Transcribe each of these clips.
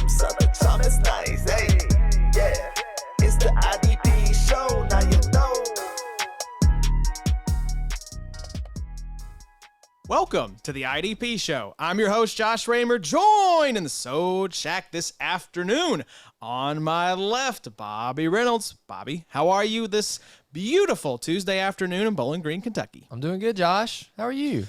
some summertime, that's nice, hey, yeah. It's the IDP show, now you know. Welcome to the IDP show. I'm your host, Josh Raymer, joined in the Soul Shack this afternoon. On my left, Bobby Reynolds. Bobby, how are you this beautiful Tuesday afternoon in Bowling Green, Kentucky? I'm doing good, Josh. How are you?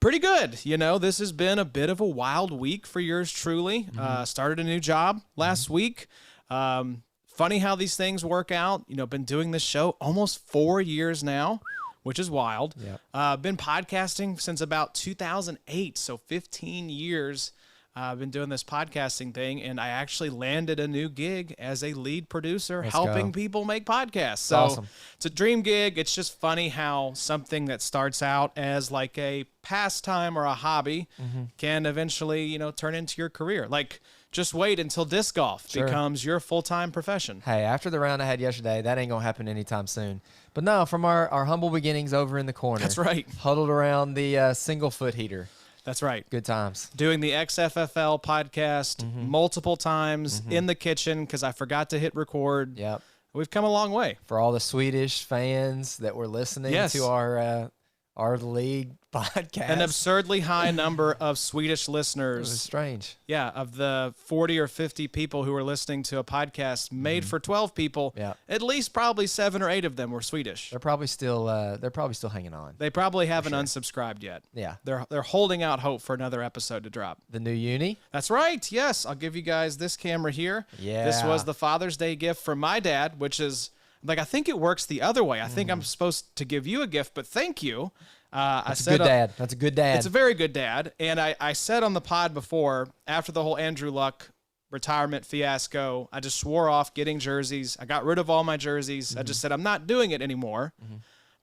Pretty good. You know, this has been a bit of a wild week for yours truly. Started a new job last week. Funny how these things work out. You know, been doing this show almost 4 years now, which is wild. Yep. Been podcasting since about 2008, so 15 years. I've been doing this podcasting thing, and I actually landed a new gig as a lead producer helping people make podcasts. So awesome. It's a dream gig. It's just funny how something that starts out as like a pastime or a hobby can eventually, you know, turn into your career. Like, just wait until disc golf becomes your full-time profession. Hey, after the round I had yesterday, that ain't going to happen anytime soon. But no, from our humble beginnings over in the corner. That's right. Huddled around the single foot heater. That's right. Good times. Doing the XFFL podcast multiple times in the kitchen because I forgot to hit record. Yep. We've come a long way. For all the Swedish fans that were listening to our league podcast. An absurdly high number of Swedish listeners. It was strange. Yeah, of the 40 or 50 people who were listening to a podcast made for 12 people, at least probably 7 or 8 of them were Swedish. They're probably still hanging on. They probably haven't unsubscribed yet. Yeah. They're holding out hope for another episode to drop. The new uni? That's right. Yes, I'll give you guys this camera here. Yeah. This was the Father's Day gift from my dad, which is like, I think it works the other way. I think I'm supposed to give you a gift, but thank you. That's a good dad. That's a good dad. It's a very good dad. And I said on the pod before, after the whole Andrew Luck retirement fiasco, I just swore off getting jerseys. I got rid of all my jerseys. I just said, I'm not doing it anymore.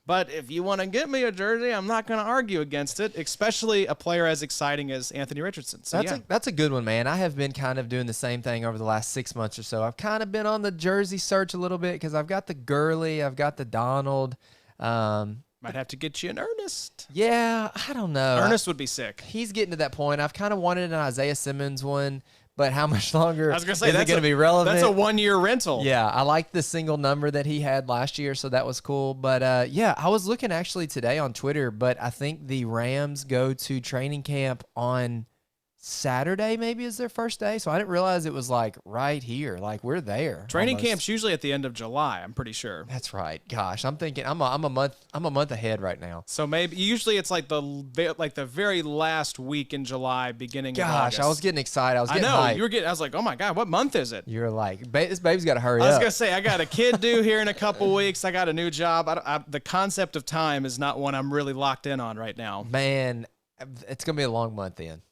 But if you want to get me a jersey, I'm not going to argue against it, especially a player as exciting as Anthony Richardson. So that's a good one, man. I have been kind of doing the same thing over the last 6 months or so. I've kind of been on the jersey search a little bit because I've got the Gurley, I've got the Donald. Might have to get you an Ernest. Yeah, I don't know. Ernest would be sick. He's getting to that point. I've kind of wanted an Isaiah Simmons one, but how much longer I was gonna say, is it going to be relevant? That's a 1-year rental. Yeah, I liked the single number that he had last year, so that was cool. But, yeah, I was looking actually today on Twitter, but I think the Rams go to training camp on Saturday maybe is their first day, so I didn't realize it was like right here, like we're there. Training camp's usually at the end of July, I'm pretty sure. That's right. Gosh, I'm thinking I'm a month ahead right now. So maybe usually it's like the very last week in July, beginning of August. I was getting excited. I was getting hyped. hyped. I was like, oh my god, what month is it? You're like, this baby's got to hurry up. I was gonna say, I got a kid due here in a couple weeks. I got a new job. The concept of time is not one I'm really locked in on right now. Man, it's gonna be a long month then.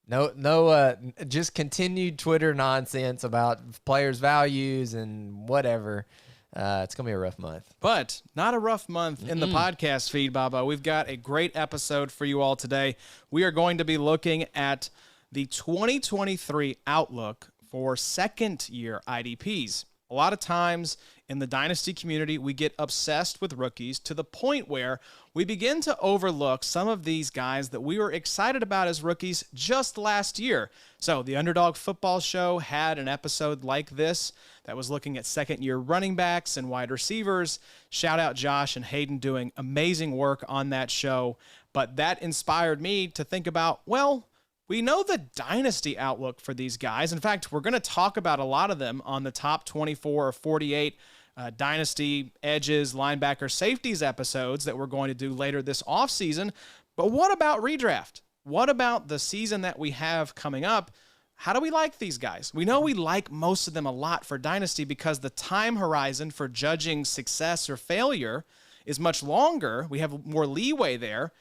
No, just continued Twitter nonsense about players' values and whatever. It's going to be a rough month. But not a rough month in the podcast feed, Baba. We've got a great episode for you all today. We are going to be looking at the 2023 outlook for second-year IDPs. A lot of times in the dynasty community, we get obsessed with rookies to the point where we begin to overlook some of these guys that we were excited about as rookies just last year. So the Underdog Football Show had an episode like this that was looking at second-year running backs and wide receivers. Shout out Josh and Hayden doing amazing work on that show. But that inspired me to think about, well, we know the dynasty outlook for these guys. In fact, we're going to talk about a lot of them on the top 24 or 48 dynasty edges, linebacker, safeties episodes that we're going to do later this offseason. But what about redraft? What about the season that we have coming up? How do we like these guys? We know we like most of them a lot for dynasty because the time horizon for judging success or failure is much longer. We have more leeway there.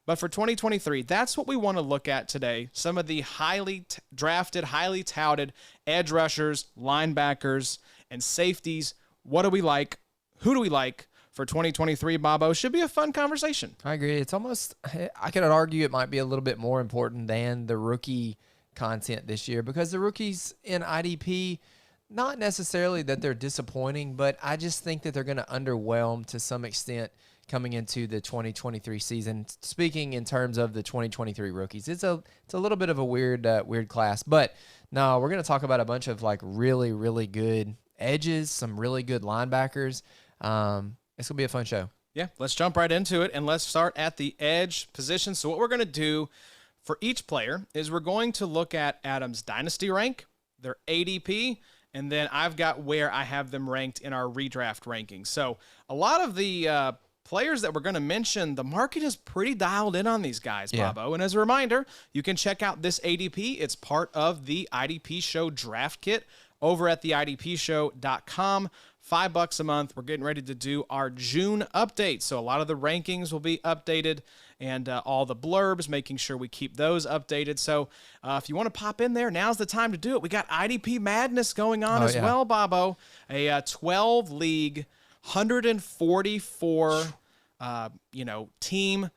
But for 2023, that's what we want to look at today. Some of the highly drafted, highly touted edge rushers, linebackers, and safeties. What do we like? Who do we like for 2023, Bobo? Should be a fun conversation. I agree. It's almost, I could argue it might be a little bit more important than the rookie content this year because the rookies in IDP, not necessarily that they're disappointing, but I just think that they're going to underwhelm to some extent coming into the 2023 season. Speaking in terms of the 2023 rookies, it's a little bit of a weird class. But No, we're going to talk about a bunch of like really, really good edges, some really good linebackers. It's going to be a fun show. Yeah, let's jump right into it, and let's start at the edge position. So what we're going to do for each player is we're going to look at Adam's dynasty rank, their ADP, and then I've got where I have them ranked in our redraft rankings. So a lot of the players that we're going to mention, the market is pretty dialed in on these guys, Bobo. And as a reminder, you can check out this ADP. It's part of the IDP Show draft kit over at the IDPshow.com. $5 a month. We're getting ready to do our June update. So a lot of the rankings will be updated and all the blurbs, making sure we keep those updated. So if you want to pop in there, now's the time to do it. We got IDP Madness going on well, Bobo. A 12-league, 144, team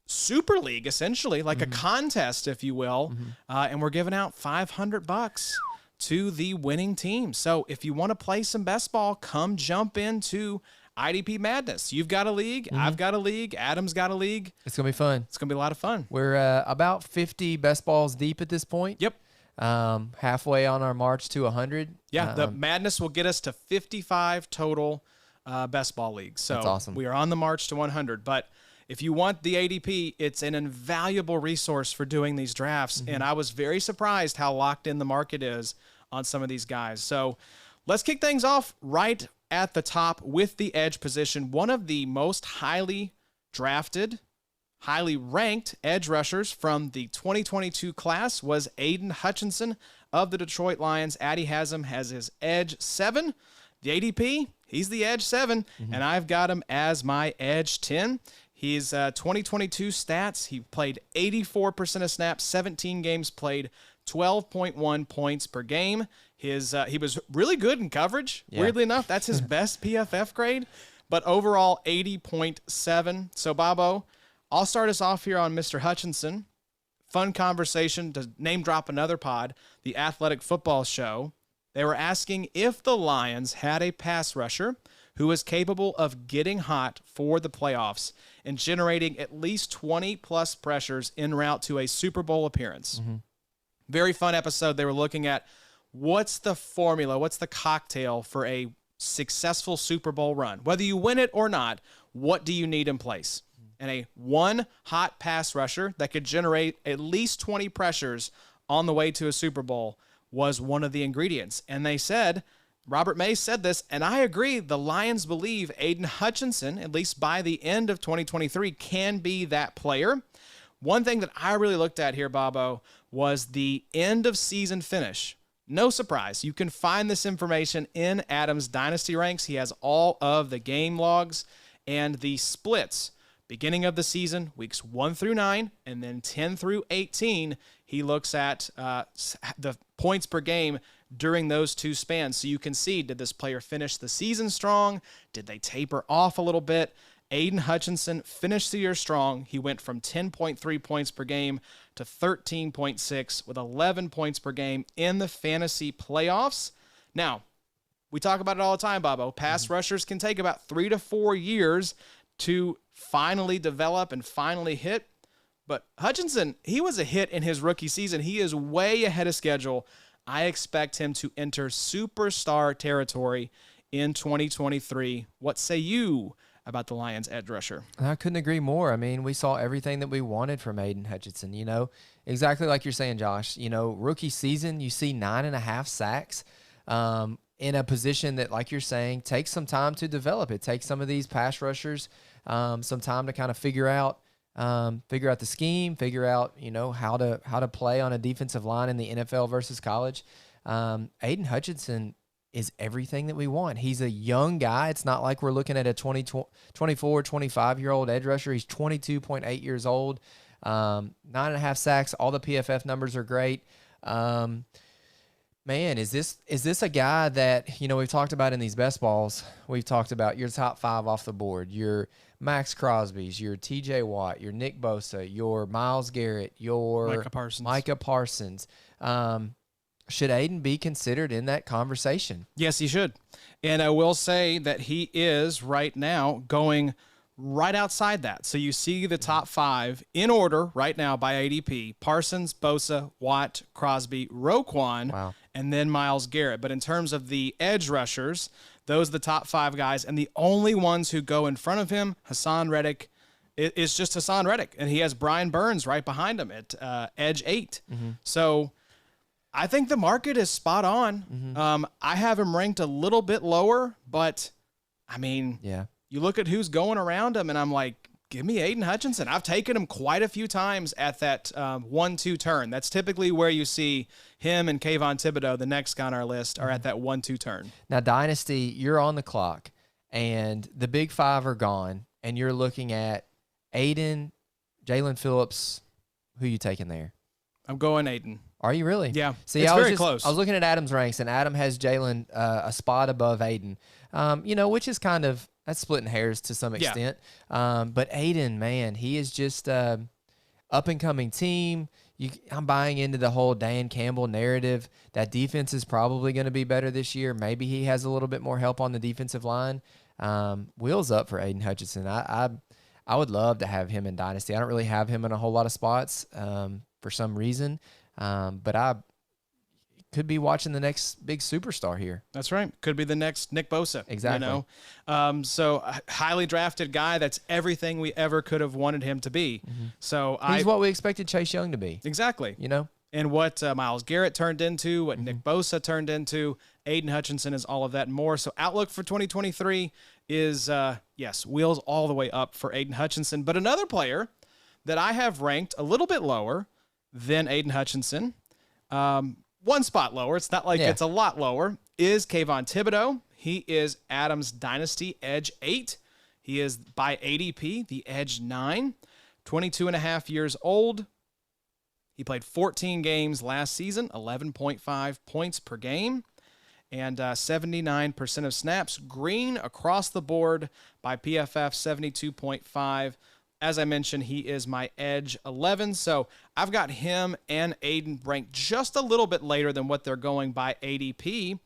super league, essentially, like a contest, if you will. And we're giving out $500 to the winning team. So if you want to play some best ball, come jump into IDP Madness. You've got a league. I've got a league. Adam's got a league. It's going to be fun. It's going to be a lot of fun. We're about 50 best balls deep at this point. Yep. Halfway on our march to 100. Yeah, the Madness will get us to 55 total best ball leagues. So that's awesome. We are on the march to 100. But if you want the ADP, it's an invaluable resource for doing these drafts. And I was very surprised how locked in the market is on some of these guys. So let's kick things off right at the top with the edge position. One of the most highly drafted, highly ranked edge rushers from the 2022 class was Aidan Hutchinson of the Detroit Lions. Addy has him as his edge 7. The ADP, he's the edge 7, and I've got him as my edge 10. His 2022 stats, he played 84% of snaps, 17 games played, 12.1 points per game. He was really good in coverage. Yeah. Weirdly enough, that's his best PFF grade, but overall 80.7. So, Bobo, I'll start us off here on Mr. Hutchinson. Fun conversation to name drop another pod, the Athletic Football Show. They were asking if the Lions had a pass rusher who is capable of getting hot for the playoffs and generating at least 20-plus pressures en route to a Super Bowl appearance. Very fun episode. They were looking at what's the formula, what's the cocktail for a successful Super Bowl run. Whether you win it or not, what do you need in place? And a one hot pass rusher that could generate at least 20 pressures on the way to a Super Bowl was one of the ingredients. And they said, Robert May said this, and I agree, the Lions believe Aidan Hutchinson, at least by the end of 2023, can be that player. One thing that I really looked at here, Bobo, was the end of season finish. No surprise. You can find this information in Adam's Dynasty ranks. He has all of the game logs and the splits. Beginning of the season, weeks 1 through 9, and then 10 through 18, he looks at the points per game during those two spans. So you can see, did this player finish the season strong? Did they taper off a little bit? Aidan Hutchinson finished the year strong. He went from 10.3 points per game to 13.6 with 11 points per game in the fantasy playoffs. Now, we talk about it all the time, Bobo. Pass rushers can take about 3 to 4 years to finally develop and finally hit. But Hutchinson, he was a hit in his rookie season. He is way ahead of schedule. I expect him to enter superstar territory in 2023. What say you about the Lions edge rusher? I couldn't agree more. I mean, we saw everything that we wanted from Aidan Hutchinson, exactly like you're saying, Josh. Rookie season, you see 9.5 sacks in a position that, like you're saying, takes some time to develop. It takes some of these pass rushers some time to kind of figure out the scheme, figure out, how to play on a defensive line in the NFL versus college. Aidan Hutchinson is everything that we want. He's a young guy. It's not like we're looking at a 24, 25-year-old edge rusher. He's 22.8 years old, 9.5 sacks. All the PFF numbers are great. Man, is this a guy that, we've talked about in these best balls? We've talked about your top 5 off the board, your Max Crosby's, your TJ Watt, your Nick Bosa, your Myles Garrett, your Micah Parsons. Should Aidan be considered in that conversation? Yes, he should. And I will say that he is right now going right outside that. So you see the top 5 in order right now by ADP: Parsons, Bosa, Watt, Crosby, Roquan, and then Myles Garrett. But in terms of the edge rushers, those are the top 5 guys, and the only ones who go in front of him, Hassan Reddick, is just Hassan Reddick, and he has Brian Burns right behind him at edge 8. So I think the market is spot on. I have him ranked a little bit lower, but I mean, you look at who's going around him, and I'm like, give me Aidan Hutchinson. I've taken him quite a few times at that 1-2 turn. That's typically where you see him and Kayvon Thibodeaux, the next guy on our list, are at that 1-2 turn. Now, Dynasty, you're on the clock, and the big 5 are gone, and you're looking at Aidan, Jalen Phillips. Who you taking there? I'm going Aidan. Are you really? Yeah. See, it's very close. I was looking at Adam's ranks, and Adam has Jalen a spot above Aidan, which is kind of, that's splitting hairs to some extent. But Aidan, man, he is just up-and-coming team. I'm buying into the whole Dan Campbell narrative. That defense is probably going to be better this year. Maybe he has a little bit more help on the defensive line. Wheels up for Aidan Hutchinson. I would love to have him in Dynasty. I don't really have him in a whole lot of spots for some reason, but I could be watching the next big superstar here. That's right. Could be the next Nick Bosa. Exactly. You know? So a highly drafted guy. That's everything we ever could have wanted him to be. So he's what we expected Chase Young to be. Exactly. You know? And what Myles Garrett turned into, what Nick Bosa turned into, Aidan Hutchinson is all of that and more. So outlook for 2023 is, wheels all the way up for Aidan Hutchinson. But another player that I have ranked a little bit lower than Aidan Hutchinson, one spot lower, it's not like it's a lot lower, is Kayvon Thibodeaux. He is Adam's Dynasty Edge 8. He is by ADP, the Edge 9, 22 and a half years old. He played 14 games last season, 11.5 points per game, and 79% of snaps. Green across the board by PFF, 72.5. As I mentioned, he is my Edge 11, so I've got him and Aidan ranked just a little bit later than what they're going by ADP,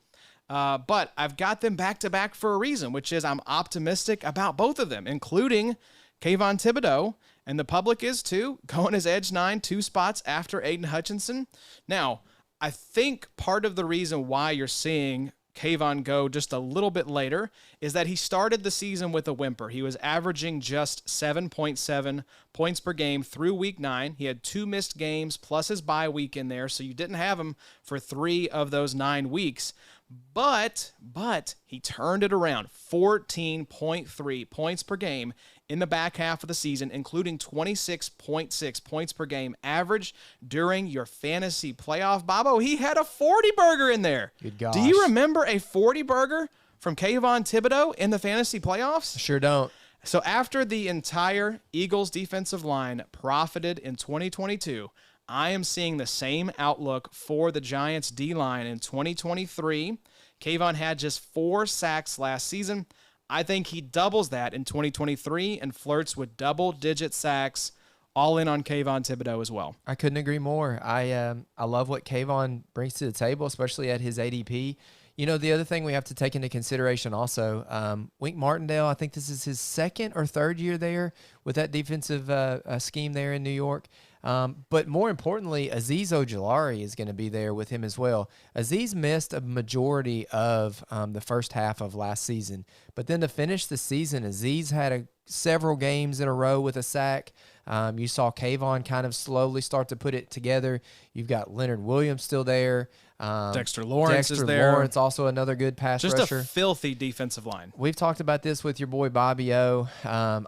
but I've got them back-to-back for a reason, which is I'm optimistic about both of them, including Kayvon Thibodeaux, and the public is too, going as Edge 9, 2 spots after Aidan Hutchinson. Now, I think part of the reason why you're seeing Kayvon go just a little bit later is that he started the season with a whimper. He was averaging just 7.7 points per game through week 9. He had 2 missed games plus his bye week in there, so you didn't have him for 3 of those 9 weeks. But he turned it around, 14.3 points per game in the back half of the season, including 26.6 points per game average during your fantasy playoff. Bobo, he had a 40-burger in there. Good gosh. Do you remember a 40-burger from Kayvon Thibodeaux in the fantasy playoffs? Sure don't. So after the entire Eagles defensive line profited in 2022, I am seeing the same outlook for the Giants D-line in 2023. Kayvon had just 4 sacks last season. I think he doubles that in 2023 and flirts with double-digit sacks, all in on Kayvon Thibodeaux as well. I couldn't agree more. I love what Kayvon brings to the table, especially at his ADP. You know, the other thing we have to take into consideration also, Wink Martindale, I think this is his 2nd or 3rd year there with that defensive scheme there in New York. But more importantly, Azeez Ojulari is going to be there with him as well. Azeez missed a majority of the first half of last season. But then to finish the season, Azeez had several games in a row with a sack. You saw Kayvon kind of slowly start to put it together. You've got Leonard Williams still there. Dexter Lawrence is there. Lawrence, also another good pass rusher. Just a filthy defensive line. We've talked about this with your boy Bobby O.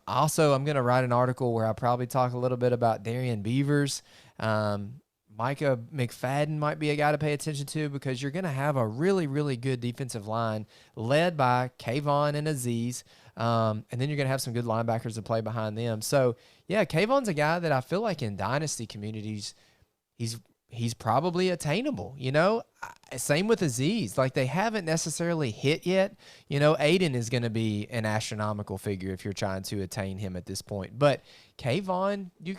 Also, I'm going to write an article where I probably talk a little bit about Darian Beavers. Micah McFadden might be a guy to pay attention to because you're going to have a really, really good defensive line led by Kayvon and Azeez. And then you're going to have some good linebackers to play behind them. So, yeah, Kayvon's a guy that I feel like in dynasty communities, he's probably attainable, you know? Same with Azeez. Like, they haven't necessarily hit yet. You know, Aidan is going to be an astronomical figure if you're trying to attain him at this point. But Kayvon, he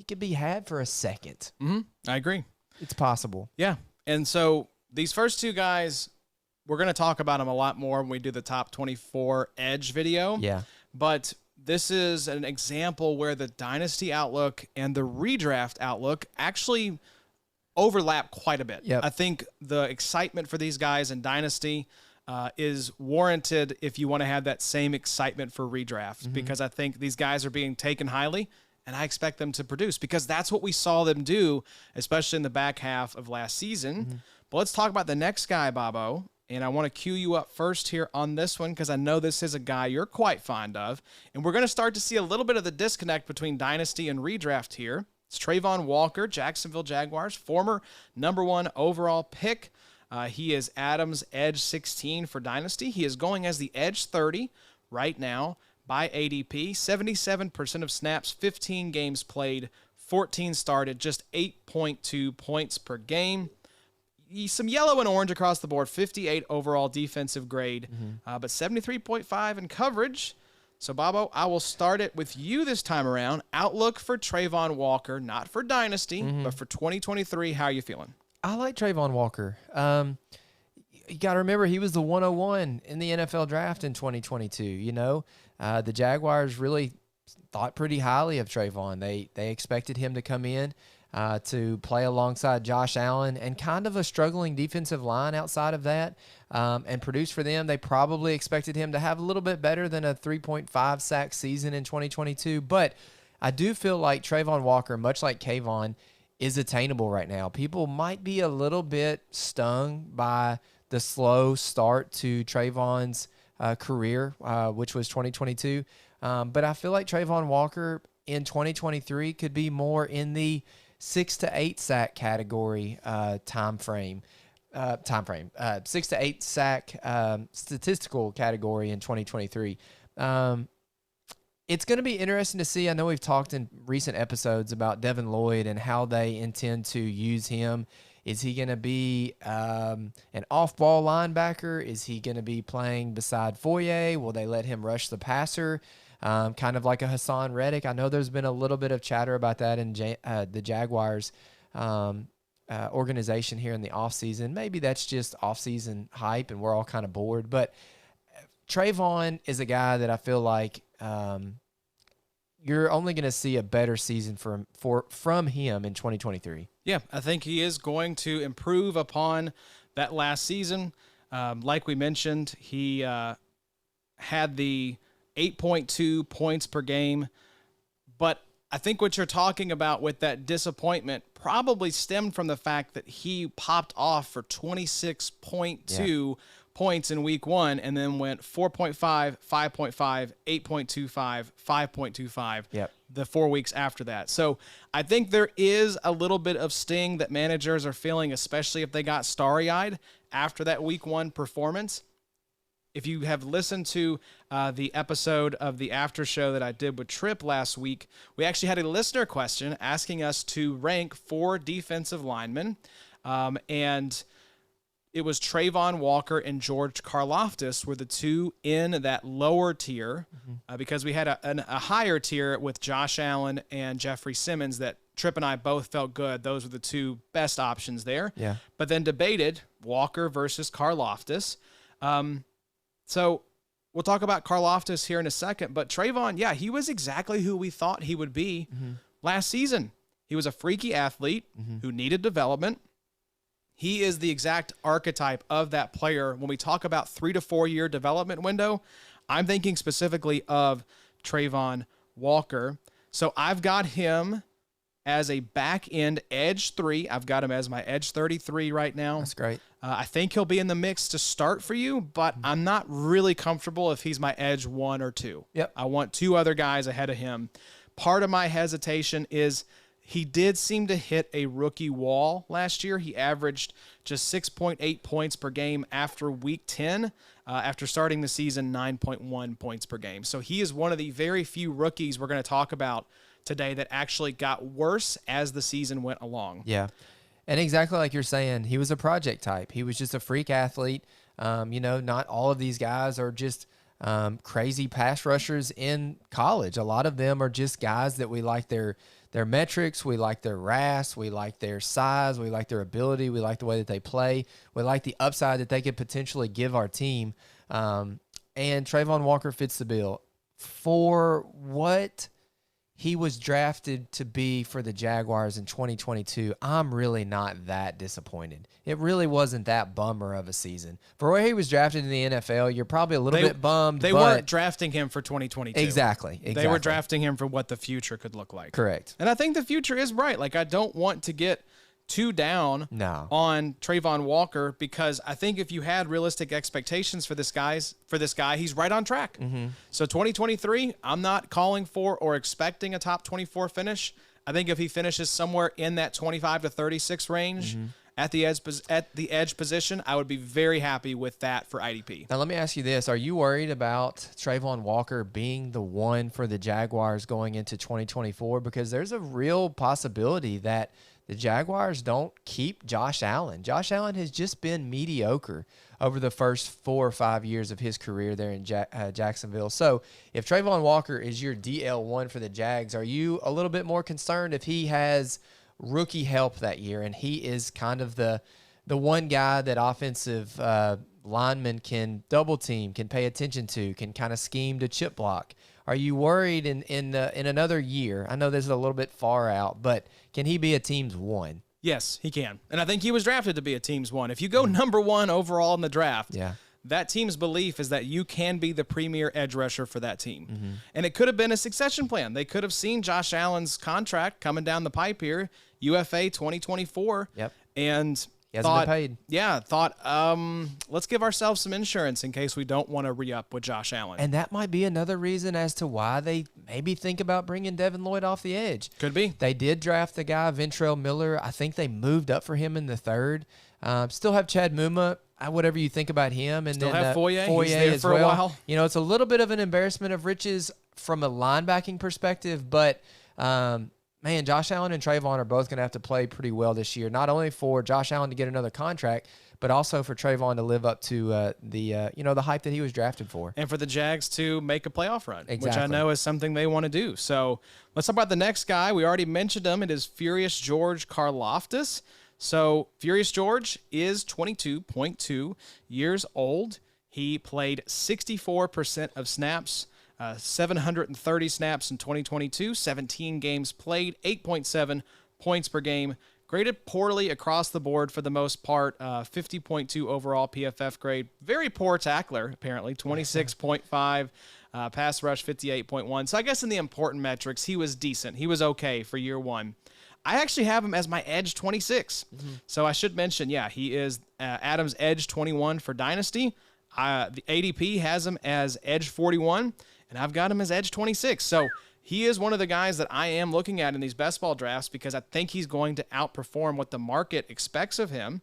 could be had for a second. I agree. It's possible. Yeah. And so these first 2 guys, we're going to talk about them a lot more when we do the top 24 edge video. Yeah. but this is an example where the dynasty outlook and the redraft outlook actually overlap quite a bit. Yep. I think the excitement for these guys in dynasty is warranted if you want to have that same excitement for redraft, because I think these guys are being taken highly, and I expect them to produce because that's what we saw them do, especially in the back half of last season. But let's talk about the next guy, Bobo. And I want to cue you up first here on this one because I know this is a guy you're quite fond of. And we're going to start to see a little bit of the disconnect between dynasty and redraft here. It's Travon Walker, Jacksonville Jaguars, former #1 overall pick. He is Adams' edge 16 for dynasty. He is going as the edge 30 right now by ADP. 77% of snaps, 15 games played, 14 started, just 8.2 points per game. Some yellow and orange across the board, 58 overall defensive grade, but 73.5 in coverage. So, Bobo, I will start it with you this time around. Outlook for Travon Walker, not for dynasty, but for 2023, how are you feeling? I like Travon Walker. You got to remember, he was the 101 in the NFL draft in 2022. You know, the Jaguars really thought pretty highly of Travon. They expected him to come in to play alongside Josh Allen and kind of a struggling defensive line outside of that, and produce for them. They probably expected him to have a little bit better than a 3.5 sack season in 2022. But I do feel like Travon Walker, much like Kayvon, is attainable right now. People might be a little bit stung by the slow start to Travon's career, which was 2022. But I feel like Travon Walker in 2023 could be more in the 6 to 8 sack category time frame. 6 to 8 sack statistical category in 2023. It's going to be interesting to see. I know we've talked in recent episodes about Devin Lloyd and how they intend to use him. Is he going to be an off-ball linebacker? Is he going to be playing beside Foye? Will they let him rush the passer? Kind of like a Hassan Reddick. I know there's been a little bit of chatter about that in the Jaguars organization here in the offseason. Maybe that's just offseason hype and we're all kind of bored. But Travon is a guy that I feel like you're only going to see a better season from him in 2023. Yeah, I think he is going to improve upon that last season. Like we mentioned, he had the 8.2 points per game. But I think what you're talking about with that disappointment probably stemmed from the fact that he popped off for 26.2 points in week 1 and then went 4.5, 5.5, 8.25, 5.25 the 4 weeks after that. So I think there is a little bit of sting that managers are feeling, especially if they got starry-eyed after that week 1 performance. If you have listened to the episode of the after show that I did with Tripp last week, we actually had a listener question asking us to rank 4 defensive linemen. And it was Travon Walker and George Karlaftis were the 2 in that lower tier, because we had a higher tier with Josh Allen and Jeffrey Simmons that Tripp and I both felt good. Those were the 2 best options there. Yeah. But then debated Walker versus Karlaftis. So we'll talk about Karlaftis here in a second, but Travon, yeah, he was exactly who we thought he would be last season. He was a freaky athlete who needed development. He is the exact archetype of that player. When we talk about 3 to 4 year development window, I'm thinking specifically of Travon Walker. So I've got him as a back end edge 3. I've got him as my edge 33 right now. That's great. I think he'll be in the mix to start for you, but I'm not really comfortable if he's my edge 1 or 2. Yep. I want 2 other guys ahead of him. Part of my hesitation is he did seem to hit a rookie wall last year. He averaged just 6.8 points per game after week 10, after starting the season 9.1 points per game. So he is one of the very few rookies we're going to talk about today that actually got worse as the season went along. Yeah. And exactly like you're saying, he was a project type. He was just a freak athlete. Not all of these guys are just crazy pass rushers in college. A lot of them are just guys that we like their metrics, we like their RAS, we like their size, we like their ability, we like the way that they play, we like the upside that they could potentially give our team. And Travon Walker fits the bill. for what he was drafted to be for the Jaguars in 2022, I'm really not that disappointed. It really wasn't that bummer of a season. For where he was drafted in the NFL, you're probably a little bit bummed. They weren't drafting him for 2022. Exactly. They were drafting him for what the future could look like. Correct. And I think the future is bright. Like, I don't want to get too down on Travon Walker, because I think if you had realistic expectations for this guy, he's right on track. So 2023, I'm not calling for or expecting a top 24 finish. I think if he finishes somewhere in that 25 to 36 range at the edge position, I would be very happy with that for IDP. Now let me ask you this: are you worried about Travon Walker being the one for the Jaguars going into 2024? Because there's a real possibility that the Jaguars don't keep Josh Allen. Josh Allen has just been mediocre over the first 4 or 5 years of his career there in Jacksonville. So if Travon Walker is your DL1 for the Jags, are you a little bit more concerned if he has rookie help that year and he is kind of the one guy that offensive linemen can double team, can pay attention to, can kind of scheme to chip block? Are you worried in another year? I know this is a little bit far out, but can he be a team's one? Yes, he can. And I think he was drafted to be a team's one. If you go number one overall in the draft, that team's belief is that you can be the premier edge rusher for that team. And it could have been a succession plan. They could have seen Josh Allen's contract coming down the pipe here, UFA 2024. And he hasn't been paid. Yeah, let's give ourselves some insurance in case we don't want to re-up with Josh Allen. And that might be another reason as to why they maybe think about bringing Devin Lloyd off the edge. Could be. They did draft the guy, Ventrell Miller. I think they moved up for him in the third. Still have Chad Muma. Whatever you think about him. And still then have Foye. He's there there for a while. You know, it's a little bit of an embarrassment of riches from a linebacking perspective, but man, Josh Allen and Travon are both going to have to play pretty well this year, not only for Josh Allen to get another contract, but also for Travon to live up to the hype that he was drafted for. And for the Jags to make a playoff run, exactly, which I know is something they want to do. So let's talk about the next guy. We already mentioned him. It is Furious George Karlaftis. So Furious George is 22.2 years old. He played 64% of snaps, 730 snaps in 2022, 17 games played, 8.7 points per game. Graded poorly across the board for the most part, 50.2 overall PFF grade. Very poor tackler, apparently, 26.5. Pass rush, 58.1. So I guess in the important metrics, he was decent. He was okay for year one. I actually have him as my edge 26. So I should mention, he is Adam's edge 21 for Dynasty. The ADP has him as edge 41, and I've got him as edge 26. So he is one of the guys that I am looking at in these best ball drafts because I think he's going to outperform what the market expects of him.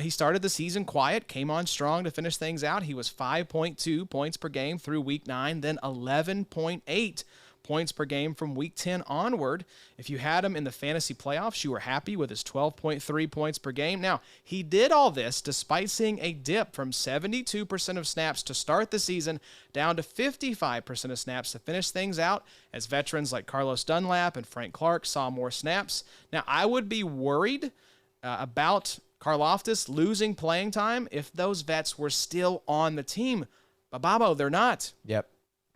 He started the season quiet, came on strong to finish things out. He was 5.2 points per game through week 9, then 11.8 points per game from week 10 onward. If you had him in the fantasy playoffs, you were happy with his 12.3 points per game. Now, he did all this despite seeing a dip from 72% of snaps to start the season down to 55% of snaps to finish things out as veterans like Carlos Dunlap and Frank Clark saw more snaps. Now, I would be worried about Karlaftis losing playing time if those vets were still on the team. But, Bobo, they're not. Yep.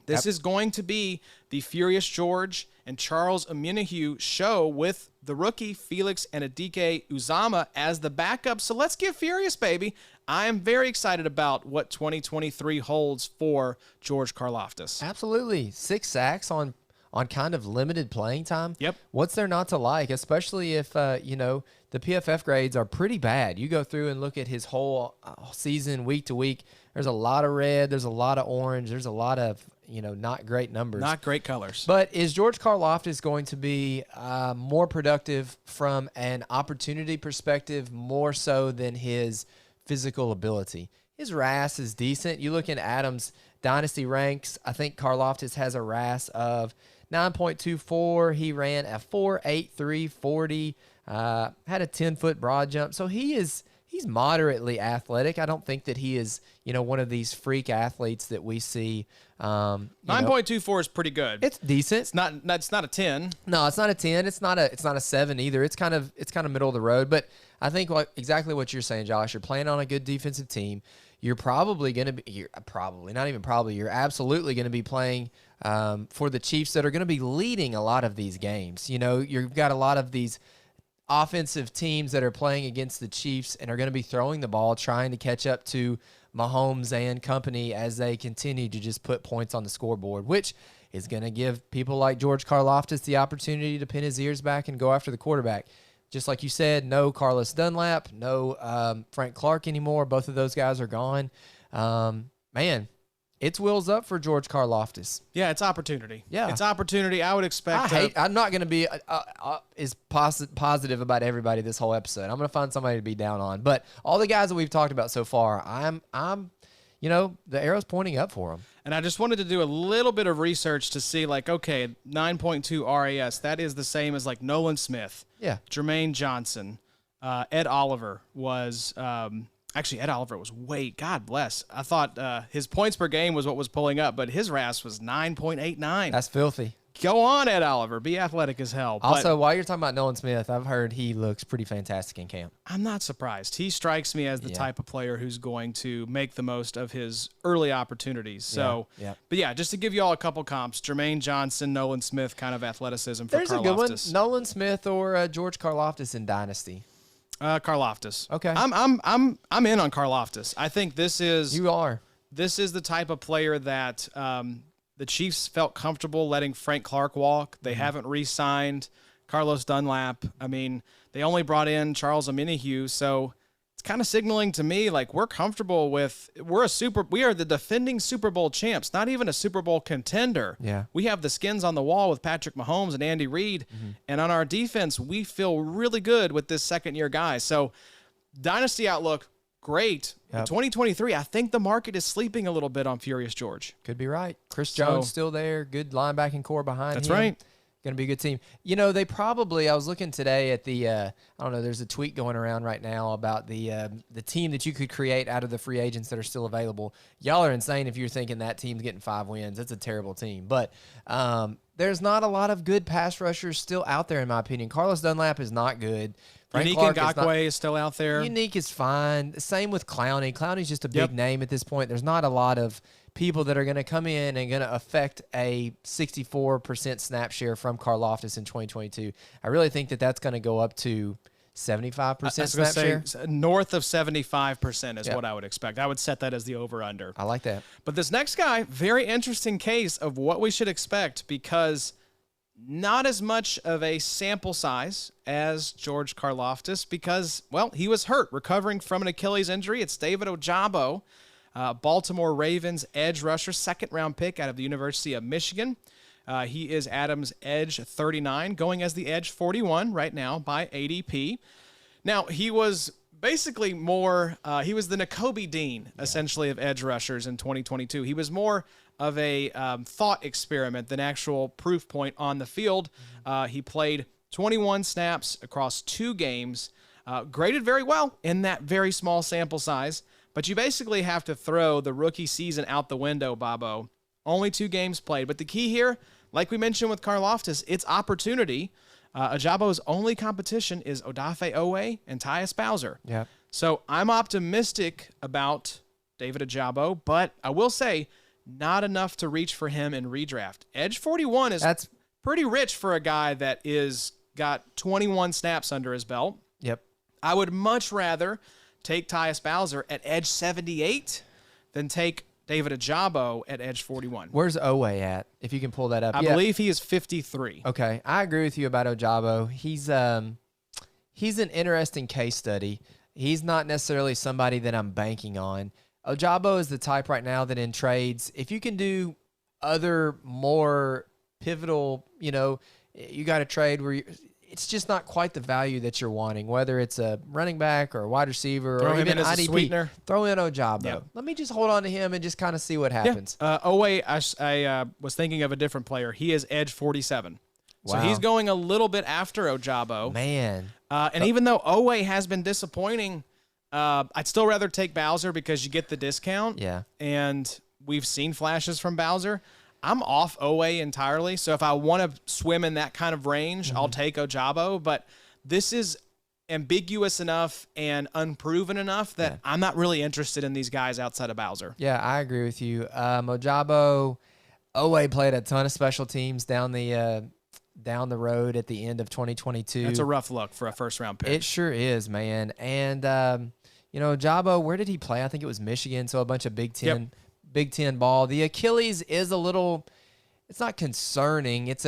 This is going to be the Furious George and Charles Omenihu show with the rookie Felix Anudike Uzama as the backup. So let's get Furious, baby. I am very excited about what 2023 holds for George Karlaftis. Absolutely. 6 sacks on kind of limited playing time. Yep. What's there not to like, especially if, the PFF grades are pretty bad. You go through and look at his whole season week to week. There's a lot of red. There's a lot of orange. There's a lot of, not great numbers. Not great colors. But is George Karlaftis going to be more productive from an opportunity perspective more so than his physical ability? His RAS is decent. You look in Adam's Dynasty ranks, I think Karlaftis has a RAS of 9.24. He ran a 4.83 40, had a 10-foot broad jump. So he's moderately athletic. I don't think that he is, one of these freak athletes that we see. 9.24 is pretty good. It's decent. It's not a 10. No, it's not a 10. It's not a 7 either. It's kind of middle of the road. But I think exactly what you're saying, Josh. You're playing on a good defensive team. You're probably going to be. You're absolutely going to be playing for the Chiefs that are going to be leading a lot of these games. You know, you've got a lot of these offensive teams that are playing against the Chiefs and are going to be throwing the ball, trying to catch up to Mahomes and company as they continue to just put points on the scoreboard, which is going to give people like George Karlaftis the opportunity to pin his ears back and go after the quarterback. Just like you said, no Carlos Dunlap, no Frank Clark anymore. Both of those guys are gone. Man, it's wheels up for George Karlaftis. Yeah, it's opportunity. Yeah. It's opportunity. I would expect. I'm not going to be as positive about everybody this whole episode. I'm going to find somebody to be down on. But all the guys that we've talked about so far, you know, the arrow's pointing up for them. And I just wanted to do a little bit of research to see, like, okay, 9.2 RAS, that is the same as, like, Nolan Smith, Jermaine Johnson, Ed Oliver was actually, Ed Oliver was God bless. I thought his points per game was what was pulling up, but his RAS was 9.89. That's filthy. Go on, Ed Oliver. Be athletic as hell. Also, while you're talking about Nolan Smith, I've heard he looks pretty fantastic in camp. I'm not surprised. He strikes me as the type of player who's going to make the most of his early opportunities. So, but yeah, just to give you all a couple comps, Jermaine Johnson, Nolan Smith, kind of athleticism for Karlaftis. There's a good one, Nolan Smith or George Karlaftis in Dynasty. Karlaftis. Okay. I'm in on Karlaftis. I think this is the type of player that the Chiefs felt comfortable letting Frank Clark walk. They haven't re-signed Carlos Dunlap. I mean, they only brought in Charles Omenihu, so it's kind of signaling to me like we're comfortable with we are the defending Super Bowl champs, not even a Super Bowl contender. Yeah. We have the skins on the wall with Patrick Mahomes and Andy Reid, and on our defense, we feel really good with this second-year guy. So, dynasty outlook, great. In 2023, I think the market is sleeping a little bit on Furious George. Could be right. Chris Jones still there. Good linebacking core behind him. That's right. Going to be a good team. You know, they probably, I was looking today at the, I don't know, there's a tweet going around right now about the team that you could create out of the free agents that are still available. Y'all are insane if you're thinking that team's getting 5 wins. That's a terrible team. But there's not a lot of good pass rushers still out there, in my opinion. Carlos Dunlap is not good. Unique Ngakoue is still out there. Unique is fine. Same with Clowney. Clowney's just a big name at this point. There's not a lot of people that are going to come in and going to affect a 64% snap share from Karlaftis in 2022. I really think that that's going to go up to 75% snap share. North of 75% is what I would expect. I would set that as the over-under. I like that. But this next guy, very interesting case of what we should expect because not as much of a sample size as George Karlaftis because, well, he was hurt, recovering from an Achilles injury. It's David Ojabo, Baltimore Ravens edge rusher, second-round pick out of the University of Michigan. He is Adams' edge 39, going as the edge 41 right now by ADP. Now, he was basically he was the Nakobe Dean, essentially, of edge rushers in 2022. He was more of a thought experiment than actual proof point on the field. He played 21 snaps across 2 games, graded very well in that very small sample size, but you basically have to throw the rookie season out the window, Bobo. Only 2 games played, but the key here, like we mentioned with Karlaftis, it's opportunity. Ojabo's only competition is Odafe Oweh and Tyus Bowser. Yeah. So I'm optimistic about David Ojabo, but I will say not enough to reach for him in redraft. Edge 41 is pretty rich for a guy that is got 21 snaps under his belt. Yep. I would much rather take Tyus Bowser at edge 78 than take David Ojabo at edge 41. Where's Oweh at? If you can pull that up. I believe he is 53. Okay. I agree with you about Ojabo. He's an interesting case study. He's not necessarily somebody that I'm banking on. Ojabo is the type right now that in trades, if you can do other more pivotal, you got a trade where it's just not quite the value that you're wanting, whether it's a running back or a wide receiver or even an IDP. Throw in Ojabo. Yep. Let me just hold on to him and just kind of see what happens. Yeah. Oweh, I was thinking of a different player. He is edge 47. Wow. So he's going a little bit after Ojabo. Man. And even though Oweh has been disappointing, I'd still rather take Bowser because you get the discount. Yeah. And we've seen flashes from Bowser. I'm off Oweh entirely. So if I want to swim in that kind of range, I'll take Ojabo. But this is ambiguous enough and unproven enough that I'm not really interested in these guys outside of Bowser. Yeah, I agree with you. Ojabo, Owe played a ton of special teams down the road at the end of 2022. That's a rough look for a first-round pick. It sure is, man. And Ojabo, where did he play? I think it was Michigan, so a bunch of Big Ten ball. The Achilles is a little. It's not concerning. It's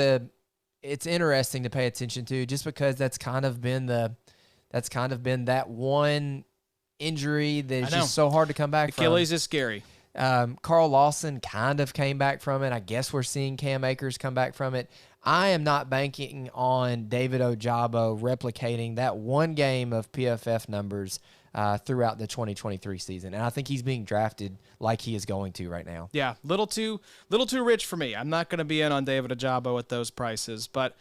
interesting to pay attention to, just because that's kind of been that one injury that's just so hard to come back from. Achilles is scary. Carl Lawson kind of came back from it. I guess we're seeing Cam Akers come back from it. I am not banking on David Ojabo replicating that one game of PFF numbers throughout the 2023 season, and I think he's being drafted like he is going to right now. Yeah, little too rich for me. I'm not going to be in on David Ojabo at those prices, but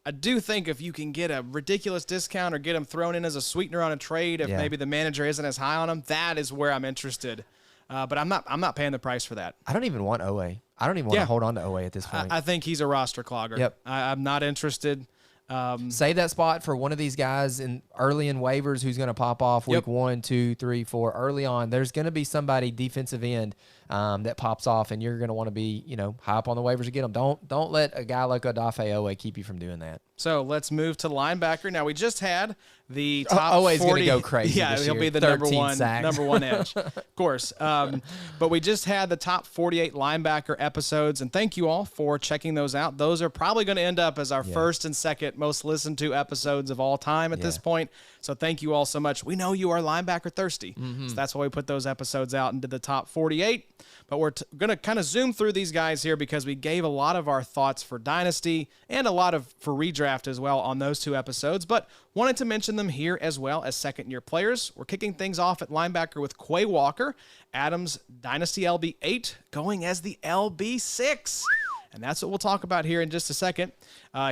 I do think if you can get a ridiculous discount or get him thrown in as a sweetener on a trade, if maybe the manager isn't as high on him, that is where I'm interested. But I'm not paying the price for that. I don't even want Owe. I don't even want to hold on to Owe at this point. I think he's a roster clogger. Yep. I'm not interested. Save that spot for one of these guys early in waivers who's going to pop off week 1, 2, 3, 4. Early on, there's going to be somebody defensive end that pops off, and you're going to want to be high up on the waivers to get them. Don't let a guy like Odafe Owe keep you from doing that. So let's move to linebacker. Now, we just had the top Owe's 40. Going to go crazy. Yeah, this he'll year. be the number one edge, of course. But we just had the top 48 linebacker episodes, and thank you all for checking those out. Those are probably going to end up as our first and second most listened to episodes of all time at this point. So thank you all so much. We know you are linebacker thirsty, so that's why we put those episodes out into the top 48. But we're going to kind of zoom through these guys here because we gave a lot of our thoughts for Dynasty and a lot for redraft as well on those two episodes, but wanted to mention them here as well as second-year players. We're kicking things off at linebacker with Quay Walker, Adams Dynasty LB8, going as the LB6. And that's what we'll talk about here in just a second.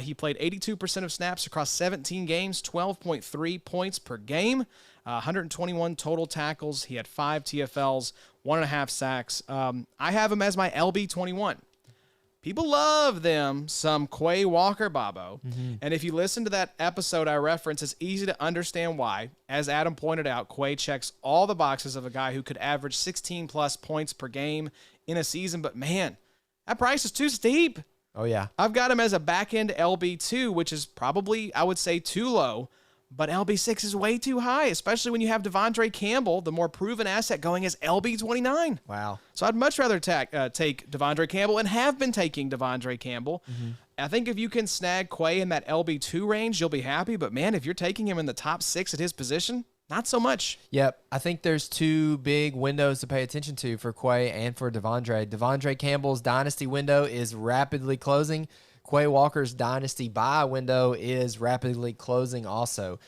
He played 82% of snaps across 17 games, 12.3 points per game, 121 total tackles. He had 5 TFLs, 1.5 sacks. I have him as my LB21. People love them some Quay Walker, Bobo. And if you listen to that episode I referenced, it's easy to understand why. As Adam pointed out, Quay checks all the boxes of a guy who could average 16-plus points per game in a season. But, man, that price is too steep. Oh, yeah. I've got him as a back-end LB2, which is probably, I would say, too low. But LB6 is way too high, especially when you have Devondre Campbell, the more proven asset, going as LB29. Wow. So I'd much rather take Devondre Campbell and have been taking Devondre Campbell. I think if you can snag Quay in that LB2 range, you'll be happy. But, man, if you're taking him in the top 6 at his position, not so much. Yep. I think there's two big windows to pay attention to for Quay and for Devondre. Devondre Campbell's dynasty window is rapidly closing. Quay Walker's dynasty buy window is rapidly closing also.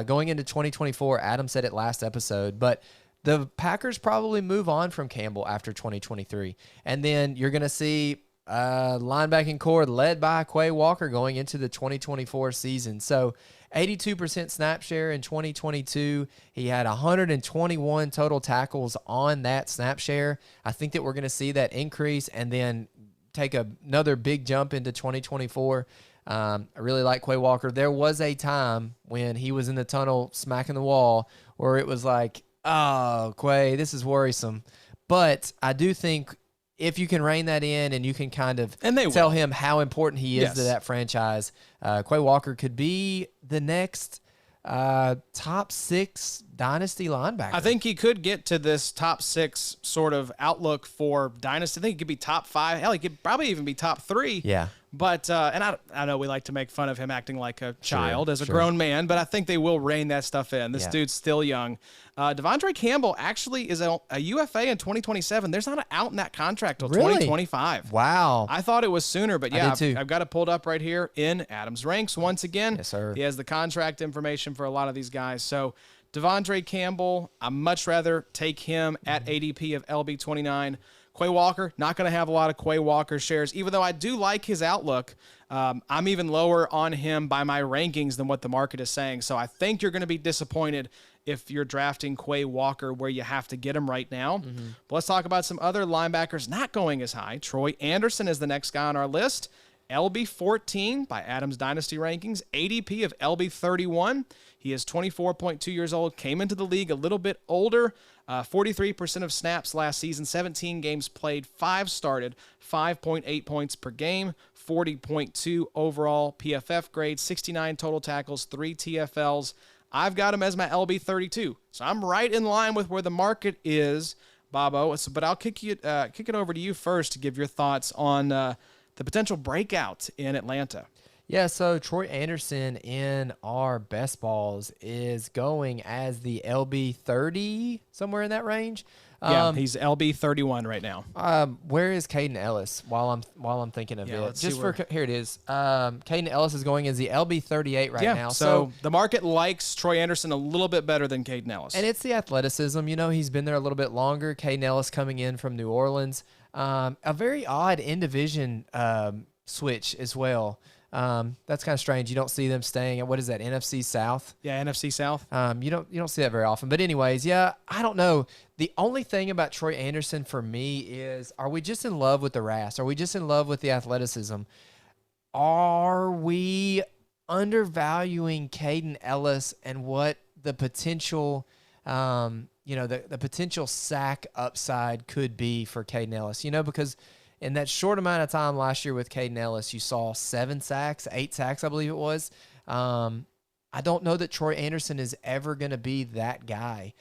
Going into 2024, Adam said it last episode, but the Packers probably move on from Campbell after 2023. And then you're going to see linebacking core led by Quay Walker going into the 2024 season. So 82% snap share in 2022. He had 121 total tackles on that snap share. I think that we're going to see that increase and then take another big jump into 2024. I really like Quay Walker. There was a time when he was in the tunnel smacking the wall where it was like, oh, Quay, this is worrisome. But I do think if you can rein that in and you can kind of tell him how important he is to that franchise, Quay Walker could be the next top 6 dynasty linebacker. I think he could get to this top 6 sort of outlook for dynasty. I think he could be top 5. Hell, he could probably even be top 3. Yeah. But, and I know we like to make fun of him acting like a child as a grown man, but I think they will rein that stuff in. This dude's still young. Devondre Campbell actually is a UFA in 2027. There's not an out in that contract till 2025. Wow. I thought it was sooner, but yeah, too. I've got it pulled up right here in Adam's ranks once again. Yes, sir. He has the contract information for a lot of these guys. So Devondre Campbell, I'd much rather take him at ADP of LB29. Quay Walker, not going to have a lot of Quay Walker shares, even though I do like his outlook. I'm even lower on him by my rankings than what the market is saying. So I think you're going to be disappointed if you're drafting Quay Walker where you have to get him right now. But let's talk about some other linebackers not going as high. Troy Andersen is the next guy on our list. LB14 by Adams Dynasty Rankings, ADP of LB31. He is 24.2 years old, came into the league a little bit older. 43% of snaps last season, 17 games played, 5 started, 5.8 points per game, 40.2 overall PFF grade, 69 total tackles, 3 TFLs. I've got him as my LB32. So I'm right in line with where the market is, Bobo. But I'll kick it over to you first to give your thoughts on the potential breakout in Atlanta. Yeah, so Troy Andersen in our best balls is going as the LB30, somewhere in that range. Yeah, he's LB31 right now. Where is Caden Ellis while I'm thinking of it? Just for here it is. Caden Ellis is going as the LB38 right now. So the market likes Troy Andersen a little bit better than Caden Ellis. And it's the athleticism. You know, he's been there a little bit longer. Caden Ellis coming in from New Orleans. A very odd in-division switch as well. That's kind of strange. You don't see them staying at, what is that, NFC South? Yeah, NFC South. You don't see that very often. But anyways, yeah, I don't know. The only thing about Troy Andersen for me is, are we just in love with the RAS? Are we just in love with the athleticism? Are we undervaluing Caden Ellis and what the potential, the potential sack upside could be for Caden Ellis? You know, because in that short amount of time last year with Caden Ellis, you saw 8 sacks, I believe it was. I don't know that Troy Andersen is ever going to be that guy.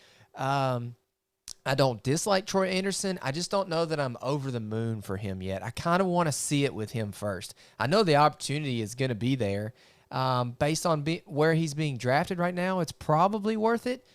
I don't dislike Troy Andersen. I just don't know that I'm over the moon for him yet. I kind of want to see it with him first. I know the opportunity is going to be there. Based on where he's being drafted right now, it's probably worth it.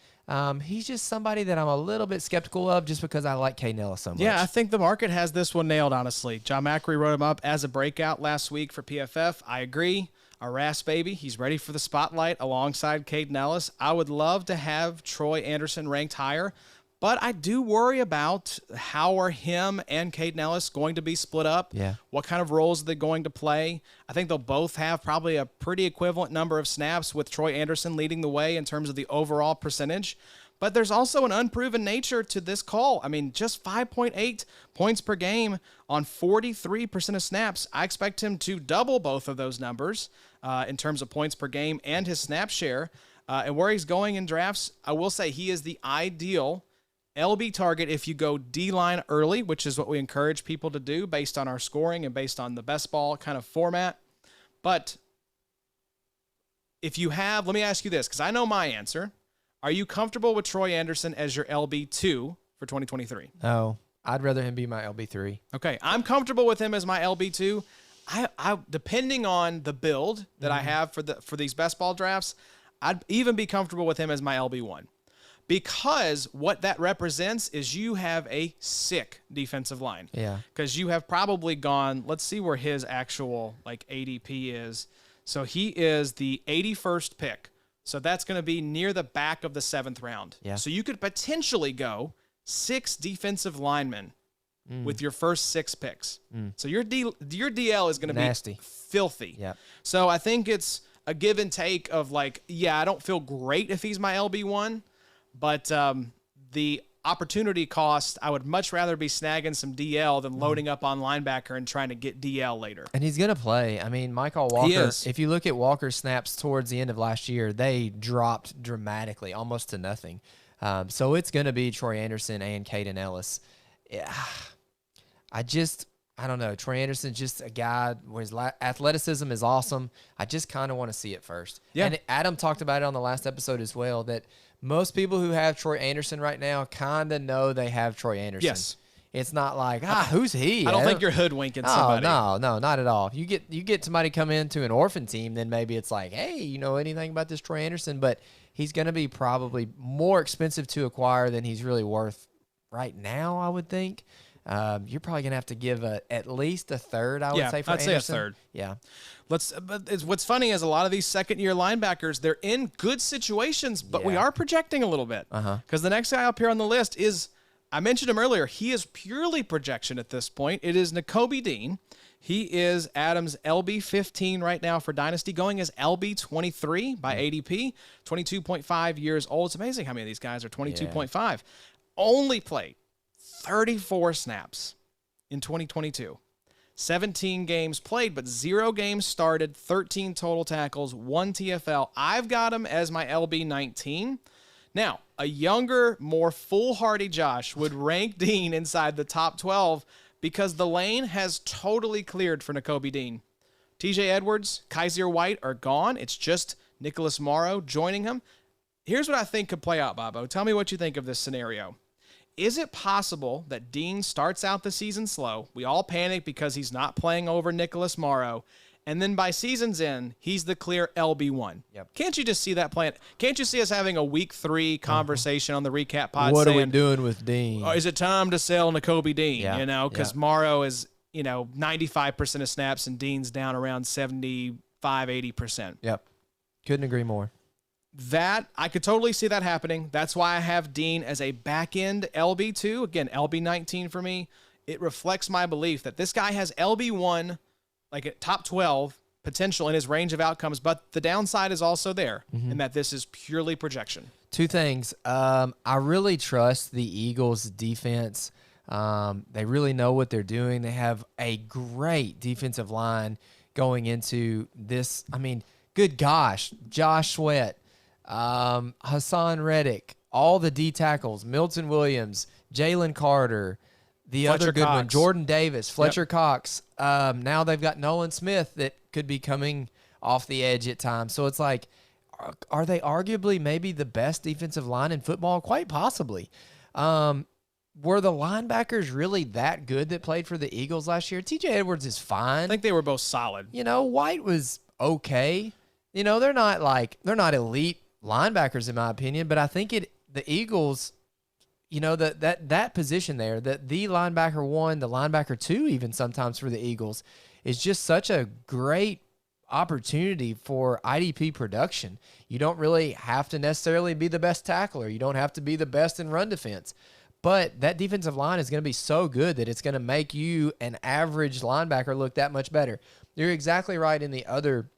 He's just somebody that I'm a little bit skeptical of just because I like Caden Ellis so much. Yeah, I think the market has this one nailed, honestly. John Macri wrote him up as a breakout last week for PFF. I agree. A RAS baby. He's ready for the spotlight alongside Caden Ellis. I would love to have Troy Andersen ranked higher, but I do worry about how are him and Caden Ellis going to be split up. Yeah. What kind of roles are they going to play? I think they'll both have probably a pretty equivalent number of snaps, with Troy Andersen leading the way in terms of the overall percentage. But there's also an unproven nature to this call. I mean, just 5.8 points per game on 43% of snaps. I expect him to double both of those numbers in terms of points per game and his snap share. And where he's going in drafts, I will say he is the ideal LB target if you go D-line early, which is what we encourage people to do based on our scoring and based on the best ball kind of format. But if you have, let me ask you this, because I know my answer. Are you comfortable with Troy Andersen as your LB2 for 2023? No, I'd rather him be my LB3. Okay, I'm comfortable with him as my LB2. I depending on the build that I have for these best ball drafts, I'd even be comfortable with him as my LB1. Because what that represents is you have a sick defensive line. Yeah. Because you have probably gone, let's see where his actual ADP is. So he is the 81st pick. So that's going to be near the back of the 7th round. Yeah. So you could potentially go 6 defensive linemen with your first 6 picks. So your DL is going to be filthy. Yeah. So I think it's a give and take of I don't feel great if he's my LB1. But the opportunity cost, I would much rather be snagging some DL than loading up on linebacker and trying to get DL later. And he's going to play. I mean, Michael Walker, He is. If you look at Walker's snaps towards the end of last year, they dropped dramatically, almost to nothing. So it's going to be Troy Andersen and Caden Ellis. Yeah, I don't know. Troy Andersen's just a guy where his athleticism is awesome. I just kind of want to see it first. Yeah. And Adam talked about it on the last episode as well, that most people who have Troy Andersen right now kind of know they have Troy Andersen. Yes. It's not like, who's he? I don't think you're hoodwinking somebody. No, not at all. You get somebody come into an orphan team, then maybe it's like, hey, you know anything about this Troy Andersen? But he's going to be probably more expensive to acquire than he's really worth right now, I would think. You're probably going to have to give at least a third, I would say, for Andersen. I'd say a third. Yeah. But what's funny is a lot of these second-year linebackers, they're in good situations, but we are projecting a little bit. Because the next guy up here on the list is, I mentioned him earlier, he is purely projection at this point. It is Nakobe Dean. He is Adam's LB15 right now for Dynasty, going as LB23 by ADP, 22.5 years old. It's amazing how many of these guys are 22.5. Only played 34 snaps in 2022. 17 games played, but 0 games started, 13 total tackles, 1 TFL. I've got him as my LB19. Now, a younger, more foolhardy Josh would rank Dean inside the top 12 because the lane has totally cleared for Nakobe Dean. TJ Edwards, Kaiser White are gone. It's just Nicholas Morrow joining him. Here's what I think could play out, Bobo. Tell me what you think of this scenario. Is it possible that Dean starts out the season slow? We all panic because he's not playing over Nicholas Morrow. And then by season's end, he's the clear LB1. Yep. Can't you just see that plan? Can't you see us having a week 3 conversation on the recap pod? What saying, are we doing with Dean? Oh, is it time to sell Nakobe Dean? Yeah. You know, because Morrow is, 95% of snaps and Dean's down around 75, 80%. Yep. Couldn't agree more. That I could totally see that happening. That's why I have Dean as a back end LB2. Again, LB19 for me. It reflects my belief that this guy has LB1, like at top 12 potential in his range of outcomes, but the downside is also there, and that this is purely projection. Two things. I really trust the Eagles defense. They really know what they're doing. They have a great defensive line going into this. I mean, good gosh, Josh Sweat, Hassan Reddick, all the D tackles, Milton Williams, Jalen Carter, the Fletcher other good one, Cox. Jordan Davis, Fletcher Cox. Now they've got Nolan Smith that could be coming off the edge at times. So it's like, are they arguably maybe the best defensive line in football? Quite possibly. Were the linebackers really that good that played for the Eagles last year? TJ Edwards is fine. I think they were both solid. White was okay. They're not elite linebackers in my opinion, but I think the Eagles, that position there, that the linebacker 1, the linebacker 2 even sometimes for the Eagles is just such a great opportunity for IDP production. You don't really have to necessarily be the best tackler. You don't have to be the best in run defense. But that defensive line is going to be so good that it's going to make you, an average linebacker, look that much better. You're exactly right in the other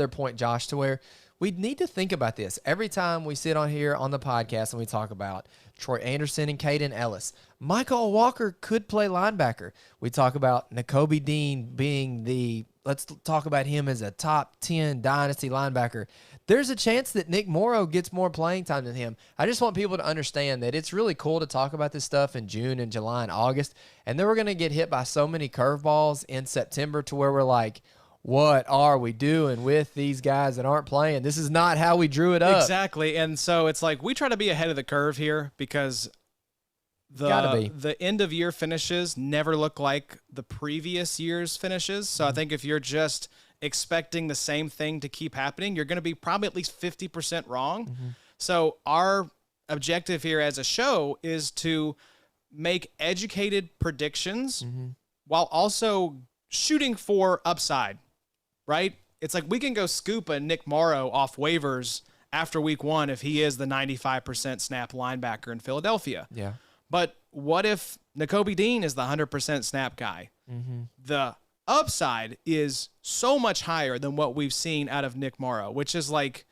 point, Josh, to where we need to think about this. Every time we sit on here on the podcast and we talk about Troy Andersen and Caden Ellis, Quay Walker could play linebacker. We talk about Nakobe Dean being let's talk about him as a top 10 dynasty linebacker. There's a chance that Nick Morrow gets more playing time than him. I just want people to understand that it's really cool to talk about this stuff in June and July and August, and then we're going to get hit by so many curveballs in September to where we're like, what are we doing with these guys that aren't playing? This is not how we drew it up. Exactly. And so it's like we try to be ahead of the curve here because the end of year finishes never look like the previous year's finishes. So I think if you're just expecting the same thing to keep happening, you're going to be probably at least 50% wrong. So our objective here as a show is to make educated predictions while also shooting for upside, right? It's like we can go scoop a Nick Morrow off waivers after week 1 if he is the 95% snap linebacker in Philadelphia. Yeah. But what if Nakobe Dean is the 100% snap guy? The upside is so much higher than what we've seen out of Nick Morrow, which is like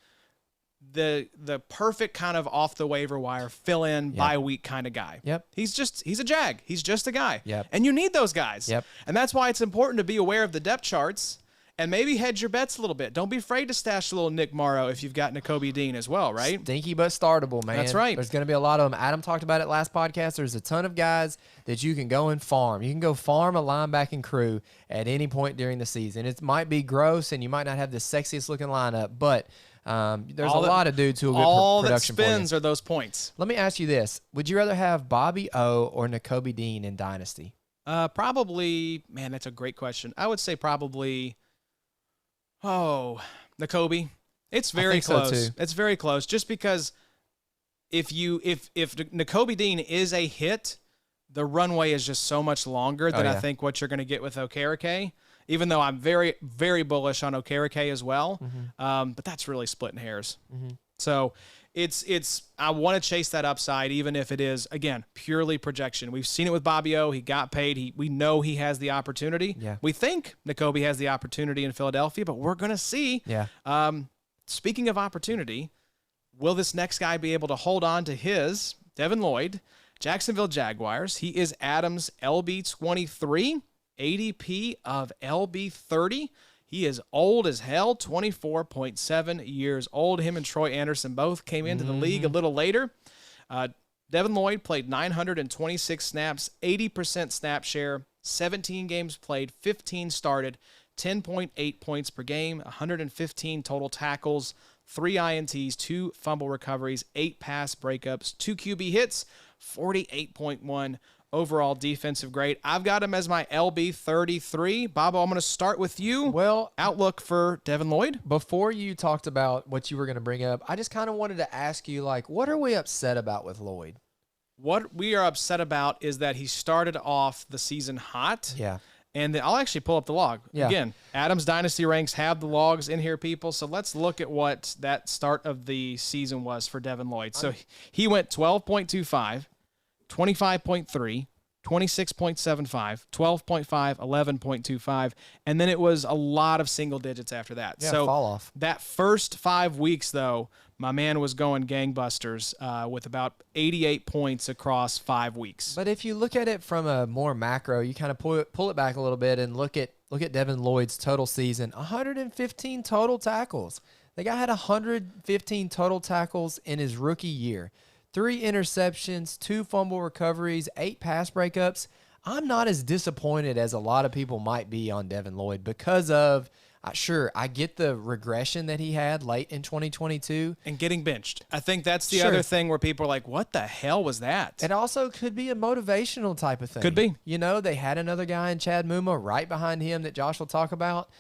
the perfect kind of off the waiver wire fill in bye week kind of guy. Yep. He's a jag. He's just a guy. Yep. And you need those guys. Yep. And that's why it's important to be aware of the depth charts and maybe hedge your bets a little bit. Don't be afraid to stash a little Nick Morrow if you've got Nakobe Dean as well, right? Stinky but startable, man. That's right. There's going to be a lot of them. Adam talked about it last podcast. There's a ton of guys that you can go and farm. You can go farm a linebacking crew at any point during the season. It might be gross and you might not have the sexiest looking lineup, but there's a lot of dudes who will all get that production spins for you. are those points. Let me ask you this. Would you rather have Bobby O or Nakobe Dean in Dynasty? Probably, man, that's a great question. I would say probably, Nakobe. It's very close. So too. It's very close. Just because if Nakobe Dean is a hit, the runway is just so much longer than I think what you're going to get with Okereke. Even though I'm very, very bullish on Okereke as well, but that's really splitting hairs. So I want to chase that upside, even if it is, again, purely projection. We've seen it with Bobby O. He got paid. We know he has the opportunity. Yeah. We think Nakobe has the opportunity in Philadelphia, but we're going to see. Yeah. Speaking of opportunity, will this next guy be able to hold on to his, Devin Lloyd, Jacksonville Jaguars? He is Adams' LB23, ADP of LB30. He is old as hell, 24.7 years old. Him and Troy Andersen both came into the league a little later. Devin Lloyd played 926 snaps, 80% snap share, 17 games played, 15 started, 10.8 points per game, 115 total tackles, 3 INTs, 2 fumble recoveries, 8 pass breakups, 2 QB hits, 48.1 overall defensive grade. I've got him as my LB 33. Bobo, I'm going to start with you. Well, outlook for Devin Lloyd. Before you talked about what you were going to bring up, I just kind of wanted to ask you, like, what are we upset about with Lloyd? What we are upset about is that he started off the season hot. Yeah. And then I'll actually pull up the log. Yeah. Again, Adam's Dynasty ranks have the logs in here, people. So let's look at what that start of the season was for Devin Lloyd. So he went 12.25, 25.3, 26.75, 12.5, 11.25, and then it was a lot of single digits after that. Yeah, so fall off. That first 5 weeks, though, my man was going gangbusters with about 88 points across 5 weeks. But if you look at it from a more macro, you kind of pull it back a little bit and look at Devin Lloyd's total season. 115 total tackles. The guy had 115 total tackles in his rookie year. 3 interceptions, 2 fumble recoveries, 8 pass breakups. I'm not as disappointed as a lot of people might be on Devin Lloyd because of, sure, I get the regression that he had late in 2022. And getting benched. I think that's the Sure. other thing where people are like, what the hell was that? It also could be a motivational type of thing. Could be. You know, they had another guy in Chad Muma right behind him that Josh will talk about.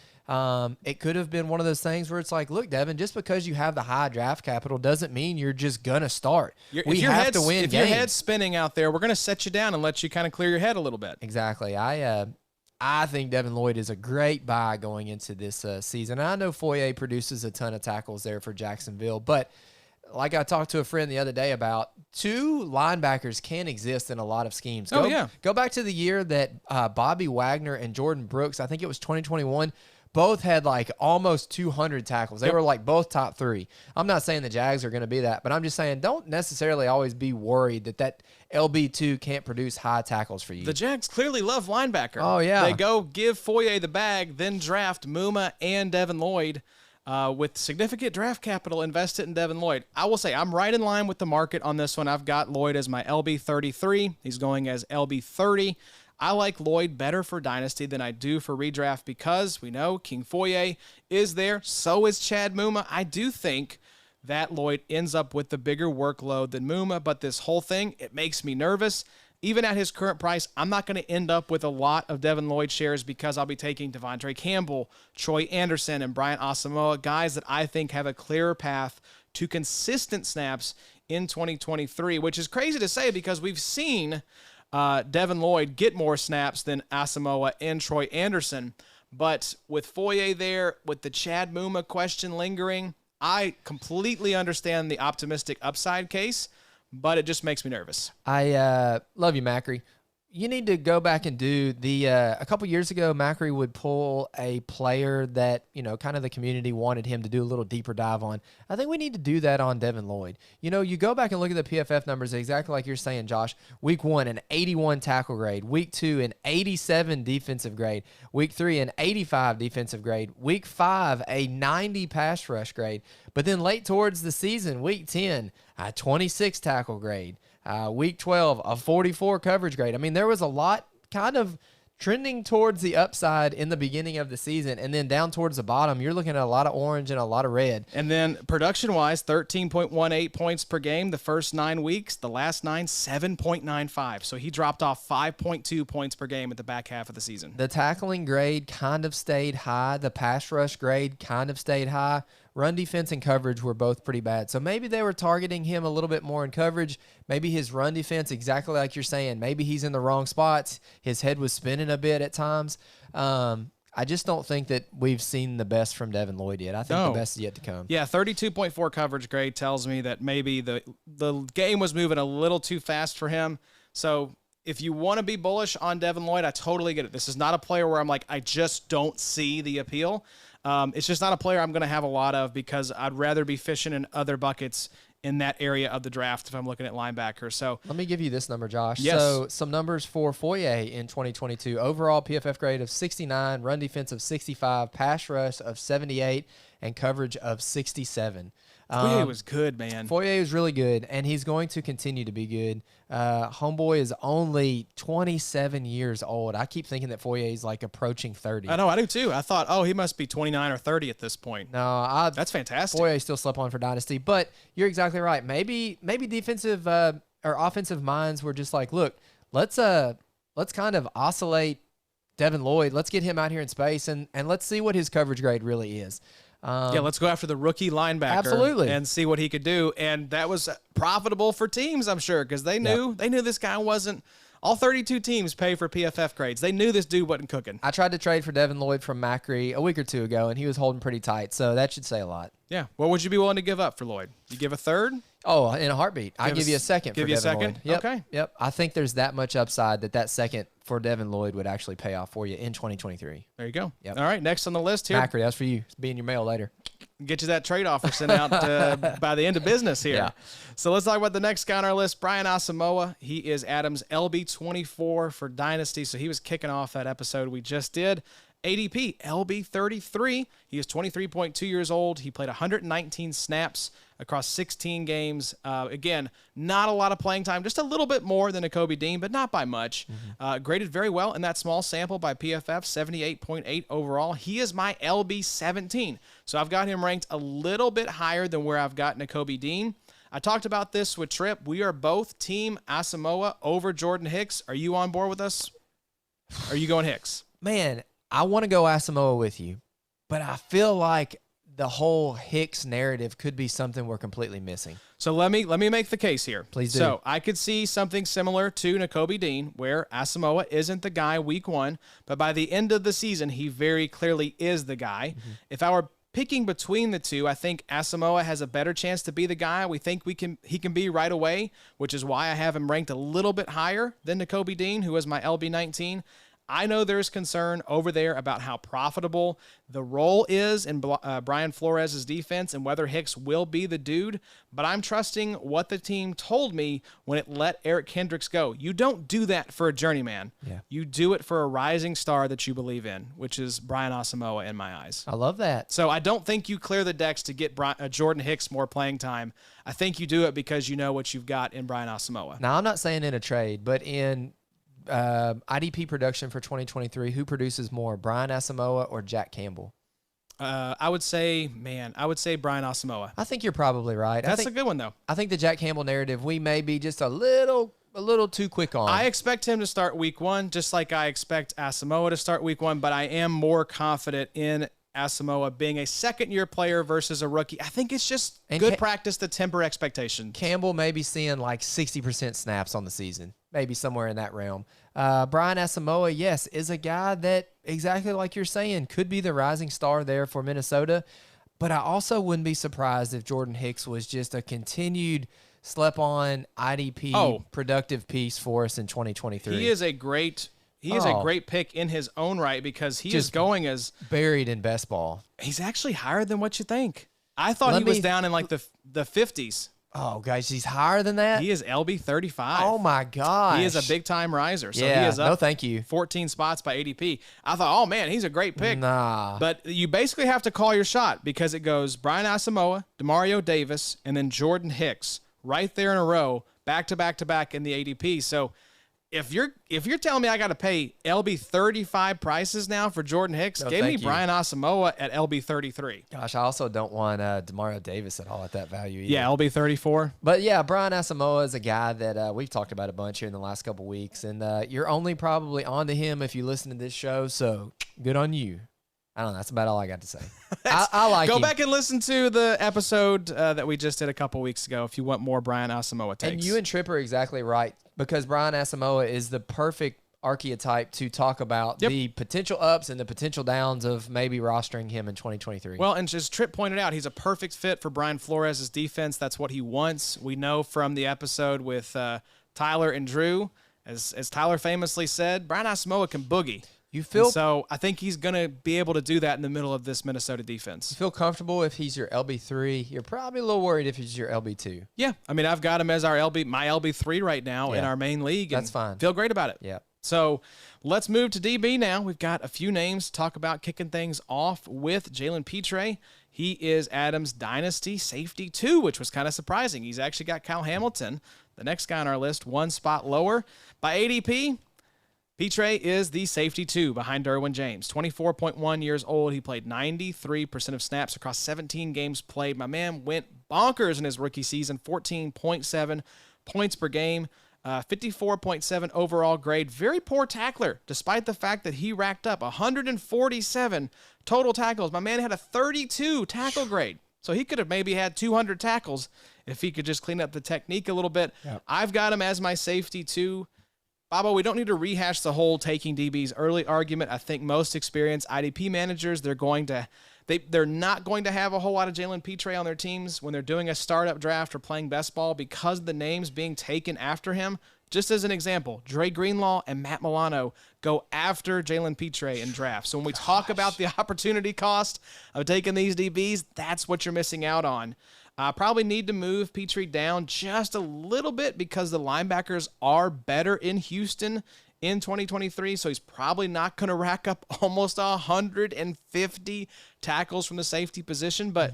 It could have been one of those things where it's like, look, Devin, just because you have the high draft capital doesn't mean you're just going to start. We have to win If games. your head's spinning out there, we're going to set you down and let you kind of clear your head a little bit. Exactly. I think Devin Lloyd is a great buy going into this season. And I know Foye produces a ton of tackles there for Jacksonville, but like I talked to a friend the other day about, 2 linebackers can exist in a lot of schemes. Go back to the year that Bobby Wagner and Jordan Brooks, I think it was 2021, both had like almost 200 tackles. They were like both top 3. I'm not saying the Jags are going to be that, but I'm just saying don't necessarily always be worried that LB2 can't produce high tackles for you. The Jags clearly love linebacker. Oh, yeah. They go give Foye the bag, then draft Muma and Devin Lloyd with significant draft capital invested in Devin Lloyd. I will say I'm right in line with the market on this one. I've got Lloyd as my LB 33. He's going as LB 30. I like Lloyd better for Dynasty than I do for redraft because we know King Foye is there. So is Chad Muma. I do think that Lloyd ends up with the bigger workload than Muma, but this whole thing, it makes me nervous. Even at his current price, I'm not going to end up with a lot of Devin Lloyd shares because I'll be taking Devontae Campbell, Troy Andersen, and Brian Asamoah, guys that I think have a clearer path to consistent snaps in 2023, which is crazy to say because we've seen Devin Lloyd get more snaps than Asamoah and Troy Andersen. But with Foye there, with the Chad Muma question lingering, I completely understand the optimistic upside case, but it just makes me nervous. I love you, Macri. You need to go back and do a couple years ago, Macri would pull a player that, kind of the community wanted him to do a little deeper dive on. I think we need to do that on Devin Lloyd. You go back and look at the PFF numbers exactly like you're saying, Josh. Week 1, an 81 tackle grade. Week 2, an 87 defensive grade. Week 3, an 85 defensive grade. Week 5, a 90 pass rush grade. But then late towards the season, week 10, a 26 tackle grade. Week 12, a 44 coverage grade. I mean, there was a lot kind of trending towards the upside in the beginning of the season, and then down towards the bottom, you're looking at a lot of orange and a lot of red. And then production-wise, 13.18 points per game the first 9 weeks. The last 9, 7.95. So he dropped off 5.2 points per game at the back half of the season. The tackling grade kind of stayed high. The pass rush grade kind of stayed high. Run defense and coverage were both pretty bad. So maybe they were targeting him a little bit more in coverage. Maybe his run defense, exactly like you're saying, maybe he's in the wrong spots. His head was spinning a bit at times. I just don't think that we've seen the best from Devin Lloyd yet. I think the best is yet to come. Yeah, 32.4 coverage grade tells me that maybe the game was moving a little too fast for him. So if you want to be bullish on Devin Lloyd, I totally get it. This is not a player where I'm like, I just don't see the appeal. It's just not a player I'm going to have a lot of because I'd rather be fishing in other buckets in that area of the draft if I'm looking at linebacker. So let me give you this number, Josh. Yes. So some numbers for Foye in 2022. Overall PFF grade of 69, run defense of 65, pass rush of 78, and coverage of 67. Foye was good, man. Foye is really good, and he's going to continue to be good. Homeboy is only 27 years old. I keep thinking that Foye is like approaching 30. I know, I do too. I thought, oh, he must be 29 or 30 at this point. No, that's fantastic. Foye still slept on for Dynasty, but you're exactly right. Maybe defensive or offensive minds were just like, look, let's kind of oscillate Devin Lloyd. Let's get him out here in space, and let's see what his coverage grade really is. Yeah, let's go after the rookie linebacker Absolutely. and see what he could do. And that was profitable for teams, I'm sure, because they knew this guy wasn't. All 32 teams pay for PFF grades. They knew this dude wasn't cooking. I tried to trade for Devin Lloyd from Macri a week or two ago, and he was holding pretty tight, so that should say a lot. Yeah. What would you be willing to give up for Lloyd? You give a third? Oh, in a heartbeat. I'd give you a second for Devin Lloyd. Give you a second? Yep. Okay. Yep. I think there's that much upside that second for Devin Lloyd would actually pay off for you in 2023. There you go. Yep. All right, next on the list here. Macri, that's for you. It's be in your mail later. Get you that trade offer sent out by the end of business here. Yeah. So let's talk about the next guy on our list, Brian Asamoah. He is Adam's LB24 for Dynasty, so he was kicking off that episode we just did. ADP, LB33. He is 23.2 years old. He played 119 snaps across 16 games. Again, not a lot of playing time, just a little bit more than Nakobe Dean, but not by much. Graded very well in that small sample by PFF, 78.8 overall. He is my LB17. So I've got him ranked a little bit higher than where I've got Nakobe Dean. I talked about this with Tripp. We are both team Asamoah over Jordan Hicks. Are you on board with us? Are you going Hicks? Man, I want to go Asamoah with you, but I feel like the whole Hicks narrative could be something we're completely missing. So let me make the case here. Please do. So I could see something similar to Nakobe Dean, where Asamoah isn't the guy week one, but by the end of the season, he very clearly is the guy. If I were picking between the two, I think Asamoah has a better chance to be the guy we think he can be right away, which is why I have him ranked a little bit higher than Nakobe Dean, who is my LB19. I know there's concern over there about how profitable the role is in Brian Flores' defense and whether Hicks will be the dude, but I'm trusting what the team told me when it let Eric Kendricks go. You don't do that for a journeyman. Yeah. You do it for a rising star that you believe in, which is Brian Asamoah in my eyes. I love that. So I don't think you clear the decks to get Jordan Hicks more playing time. I think you do it because you know what you've got in Brian Asamoah. Now, I'm not saying in a trade, but in IDP production for 2023, who produces more, Brian Asamoah or Jack Campbell? I would say Brian Asamoah. I think you're probably right. That's a good one, though. I think the Jack Campbell narrative, we may be just a little too quick on. I expect him to start week one, just like I expect Asamoah to start week one, but I am more confident in Asamoah being a second-year player versus a rookie. I think it's just good practice to temper expectations. Campbell may be seeing like 60% snaps on the season, maybe somewhere in that realm. Brian Asamoah, yes, is a guy that, exactly like you're saying, could be the rising star there for Minnesota, but I also wouldn't be surprised if Jordan Hicks was just a continued slept-on IDP productive piece for us in 2023. He is a great pick in his own right because he is going as buried in best ball. He's actually higher than what you think. I thought he was down in like the 50s. Oh, guys, he's higher than that? He is LB35. Oh, my gosh. He is a big-time riser. So yeah, he is up no thank you. 14 spots by ADP. I thought, oh, man, he's a great pick. Nah. But you basically have to call your shot because it goes Brian Asamoah, Demario Davis, and then Jordan Hicks right there in a row, back-to-back-to-back in the ADP. So if you're telling me I got to pay LB35 prices now for Jordan Hicks, give me Brian Asamoah at LB33. Gosh, I also don't want Demario Davis at all at that value either. Yeah, LB34. But yeah, Brian Asamoah is a guy that we've talked about a bunch here in the last couple weeks, and you're only probably onto him if you listen to this show, so good on you. I don't know. That's about all I got to say. I like him. Go back and listen to the episode that we just did a couple weeks ago if you want more Brian Asamoah takes. And you and Tripp are exactly right because Brian Asamoah is the perfect archetype to talk about the potential ups and the potential downs of maybe rostering him in 2023. Well, and as Tripp pointed out, he's a perfect fit for Brian Flores' defense. That's what he wants. We know from the episode with Tyler and Drew, as Tyler famously said, Brian Asamoah can boogie. You feel And so I think he's going to be able to do that in the middle of this Minnesota defense. You feel comfortable if he's your LB3. You're probably a little worried if he's your LB2. Yeah. I mean, I've got him as my LB3 right now in our main league. And that's fine. Feel great about it. Yeah. So let's move to DB now. We've got a few names to talk about, kicking things off with Jalen Pitre. He is Adam's dynasty safety 2, which was kind of surprising. He's actually got Kyle Hamilton, the next guy on our list, one spot lower. By ADP, Pitre is the safety 2 behind Derwin James. 24.1 years old. He played 93% of snaps across 17 games played. My man went bonkers in his rookie season, 14.7 points per game, 54.7 overall grade. Very poor tackler, despite the fact that he racked up 147 total tackles. My man had a 32 tackle grade. So he could have maybe had 200 tackles if he could just clean up the technique a little bit. Yep. I've got him as my safety 2. Bobo, we don't need to rehash the whole taking DBs early argument. I think most experienced IDP managers, they're not going to have a whole lot of Jalen Pitre on their teams when they're doing a startup draft or playing best ball because of the names being taken after him. Just as an example, Dre Greenlaw and Matt Milano go after Jalen Pitre in drafts. So when we talk about the opportunity cost of taking these DBs, that's what you're missing out on. Probably need to move Pitre down just a little bit because the linebackers are better in Houston in 2023, so he's probably not going to rack up almost 150 tackles from the safety position. But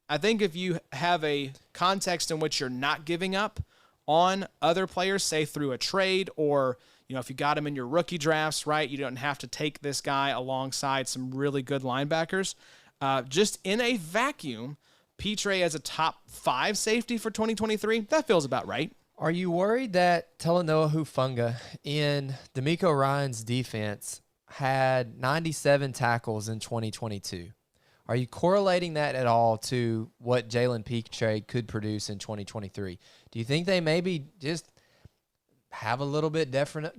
I think if you have a context in which you're not giving up on other players, say through a trade or if you got him in your rookie drafts, right, you don't have to take this guy alongside some really good linebackers. Just in a vacuum, Pitre as a top 5 safety for 2023, that feels about right. Are you worried that Talanoa Hufanga in D'Amico Ryan's defense had 97 tackles in 2022? Are you correlating that at all to what Jalen Pitre could produce in 2023? Do you think they maybe just have a little bit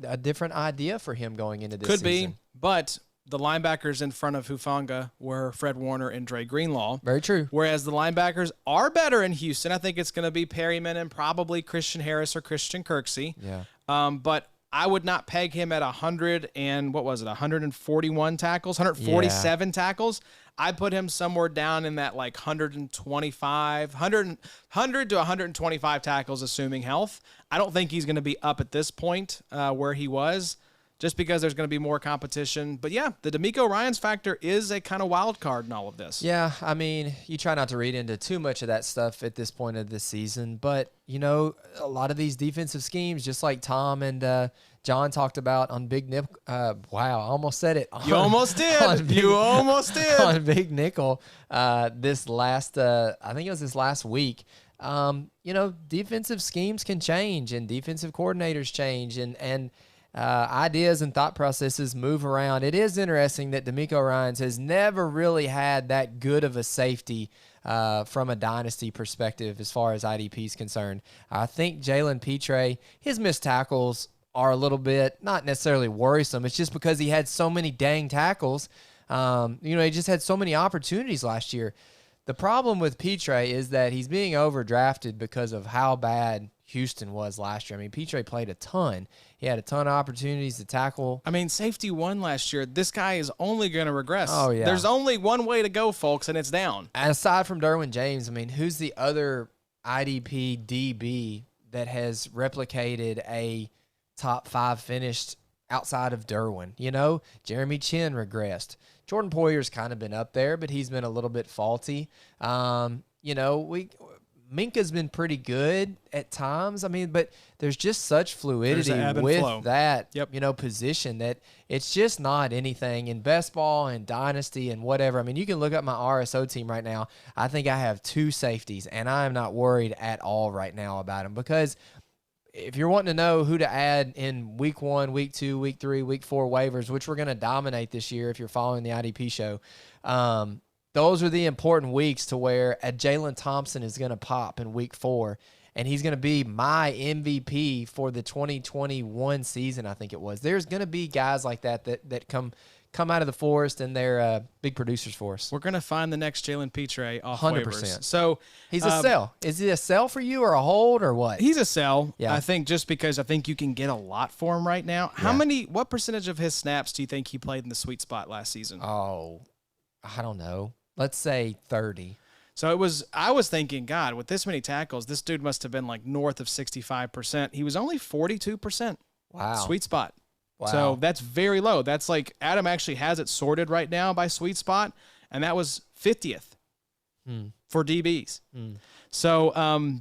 a different idea for him going into this season? Could be, but the linebackers in front of Hufanga were Fred Warner and Dre Greenlaw. Very true. Whereas the linebackers are better in Houston. I think it's going to be Perryman and probably Christian Harris or Christian Kirksey. Yeah. But I would not peg him at 141 tackles, 147 tackles. I'd put him somewhere down in that like 100 to 125 tackles, assuming health. I don't think he's going to be up at this point where he was, just because there's going to be more competition. But yeah, the D'Amico Ryans factor is a kind of wild card in all of this. Yeah, I mean, you try not to read into too much of that stuff at this point of the season, but, a lot of these defensive schemes, just like Tom and John talked about on Big Nickel. Wow, I almost said it. You almost did. You almost did. On Big Nickel this last, I think it was this last week. Defensive schemes can change and defensive coordinators change and ideas and thought processes move around. It is interesting that D'Amico Ryans has never really had that good of a safety from a dynasty perspective as far as IDP is concerned. I think Jalen Pitre, his missed tackles are a little bit, not necessarily worrisome. It's just because he had so many dang tackles. He just had so many opportunities last year. The problem with Pitre is that he's being overdrafted because of how bad Houston was last year. I mean, Pitre played a ton. He had a ton of opportunities to tackle. I mean, safety 1 last year. This guy is only going to regress. Oh, yeah. There's only one way to go, folks, and it's down. And aside from Derwin James, I mean, who's the other IDP DB that has replicated a top 5 finished outside of Derwin? Jeremy Chin regressed. Jordan Poyer's kind of been up there, but he's been a little bit faulty. Minka's been pretty good at times. I mean, but there's just such fluidity with that, position that it's just not anything in best ball and dynasty and whatever. I mean, you can look up my RSO team right now. I think I have 2 safeties, and I am not worried at all right now about them because if you're wanting to know who to add in week 1, week 2, week 3, week 4 waivers, which we're going to dominate this year if you're following the IDP show, those are the important weeks to where a Jalen Thompson is going to pop in week 4, and he's going to be my MVP for the 2021 season, I think it was. There's going to be guys like that come come out of the forest, and they're big producers for us. We're going to find the next Jalen Pitre off 100%. waivers. So He's a sell. Is he a sell for you or a hold or what? he's a sell. Yeah. I think just because I think you can get a lot for him right now. What percentage of his snaps do you think he played in the sweet spot last season? Oh, I don't know. Let's say 30. So I was thinking, God, with this many tackles, this dude must have been like north of 65%. He was only 42%. Wow. Sweet spot. Wow. So that's very low. That's like Adam actually has it sorted right now by sweet spot, and that was 50th for DBs. So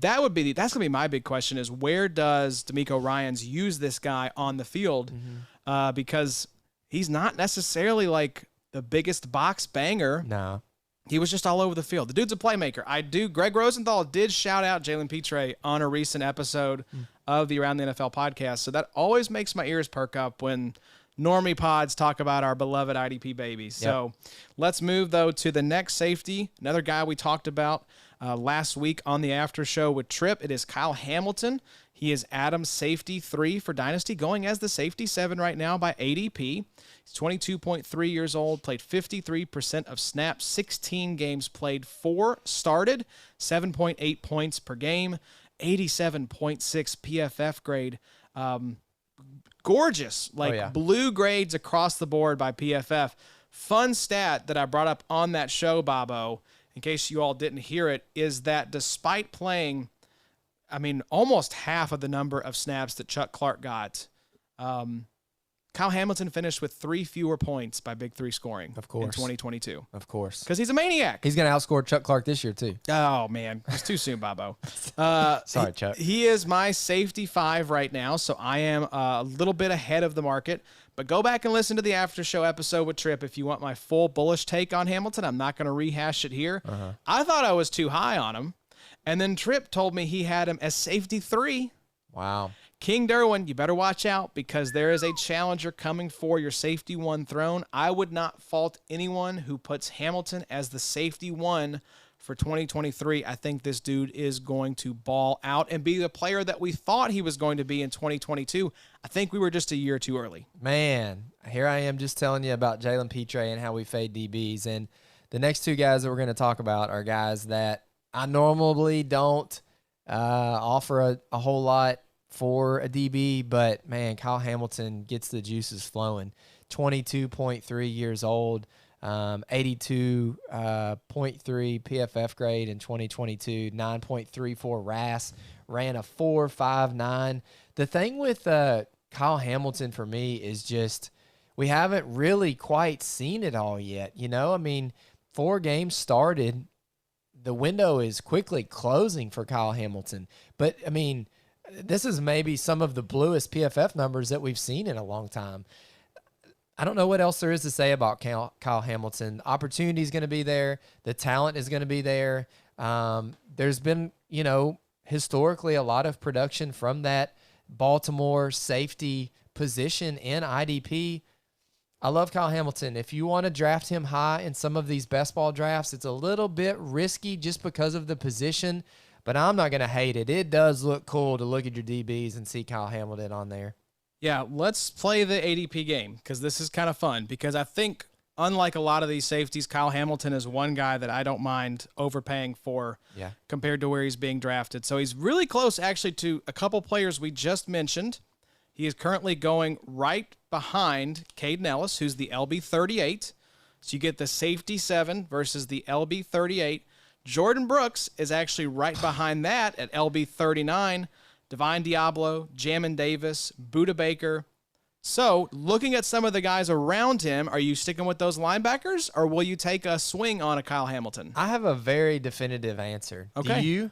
that's gonna be my big question: is where does D'Amico Ryans use this guy on the field? Because he's not necessarily like the biggest box banger. No. He was just all over the field. The dude's a playmaker. Greg Rosenthal did shout out Jalen Pitre on a recent episode of the Around the NFL podcast. So that always makes my ears perk up when normie pods talk about our beloved IDP babies. Yep. So let's move, though, to the next safety. Another guy we talked about last week on the after show with Tripp. It is Kyle Hamilton. He is Adam's safety 3 for Dynasty, going as the safety 7 right now by ADP. He's 22.3 years old, played 53% of snaps, 16 games played, 4 started, 7.8 points per game, 87.6 PFF grade. Gorgeous, blue grades across the board by PFF. Fun stat that I brought up on that show, Bobo, in case you all didn't hear it, is that despite playing, almost half of the number of snaps that Chuck Clark got, Kyle Hamilton finished with 3 fewer points by Big 3 scoring in 2022. Of course. Because he's a maniac. He's going to outscore Chuck Clark this year, too. Oh, man. It's too soon, Bobo. Sorry, Chuck. He is my safety 5 right now, so I am a little bit ahead of the market. But go back and listen to the after show episode with Tripp if you want my full bullish take on Hamilton. I'm not going to rehash it here. I thought I was too high on him. And then Tripp told me he had him as safety 3. Wow. King Derwin, you better watch out because there is a challenger coming for your safety 1 throne. I would not fault anyone who puts Hamilton as the safety 1 for 2023. I think this dude is going to ball out and be the player that we thought he was going to be in 2022. I think we were just a year too early. Man, here I am just telling you about Jalen Pitre and how we fade DBs. And the next 2 guys that we're going to talk about are guys that I normally don't offer a whole lot for a DB, but man, Kyle Hamilton gets the juices flowing. 22.3 years old, 82.3 PFF grade in 2022, 9.34 RAS, ran a 4.59. The thing with Kyle Hamilton for me is just we haven't really quite seen it all yet. 4 games started. The window is quickly closing for Kyle Hamilton. But, this is maybe some of the bluest PFF numbers that we've seen in a long time. I don't know what else there is to say about Kyle Hamilton. Opportunity is going to be there. The talent is going to be there. There's been, historically a lot of production from that Baltimore safety position in IDP. I love Kyle Hamilton. If you want to draft him high in some of these best ball drafts, it's a little bit risky just because of the position, but I'm not going to hate it. It does look cool to look at your DBs and see Kyle Hamilton on there. Yeah, let's play the ADP game because this is kind of fun because I think, unlike a lot of these safeties, Kyle Hamilton is one guy that I don't mind overpaying for compared to where he's being drafted. So he's really close, actually, to a couple players we just mentioned. He is currently going right behind Caden Ellis, who's the LB38. So you get the safety 7 versus the LB38. Jordan Brooks is actually right behind that at LB39. Divine Diablo, Jamin Davis, Buda Baker. So looking at some of the guys around him, are you sticking with those linebackers or will you take a swing on a Kyle Hamilton? I have a very definitive answer. Okay. Do you?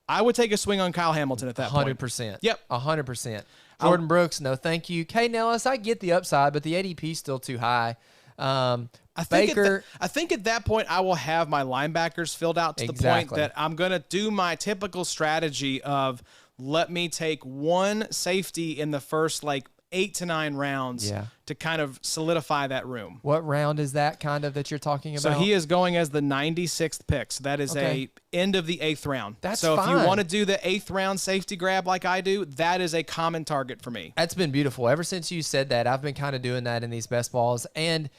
I would take a swing on Kyle Hamilton at that 100%. point. Yep. 100%. Jordan Brooks, no thank you. Caden Ellis, I get the upside, but the ADP is still too high. I think at that point I will have my linebackers filled out to the point that I'm going to do my typical strategy of let me take one safety in the first 8 to 9 rounds to kind of solidify that room. What round is that that you're talking about? So he is going as the 96th pick. So that is a end of the 8th round. That's so fine. If you want to do the 8th round safety grab like I do, that is a common target for me. That's been beautiful. Ever since you said that, I've been kind of doing that in these best balls. And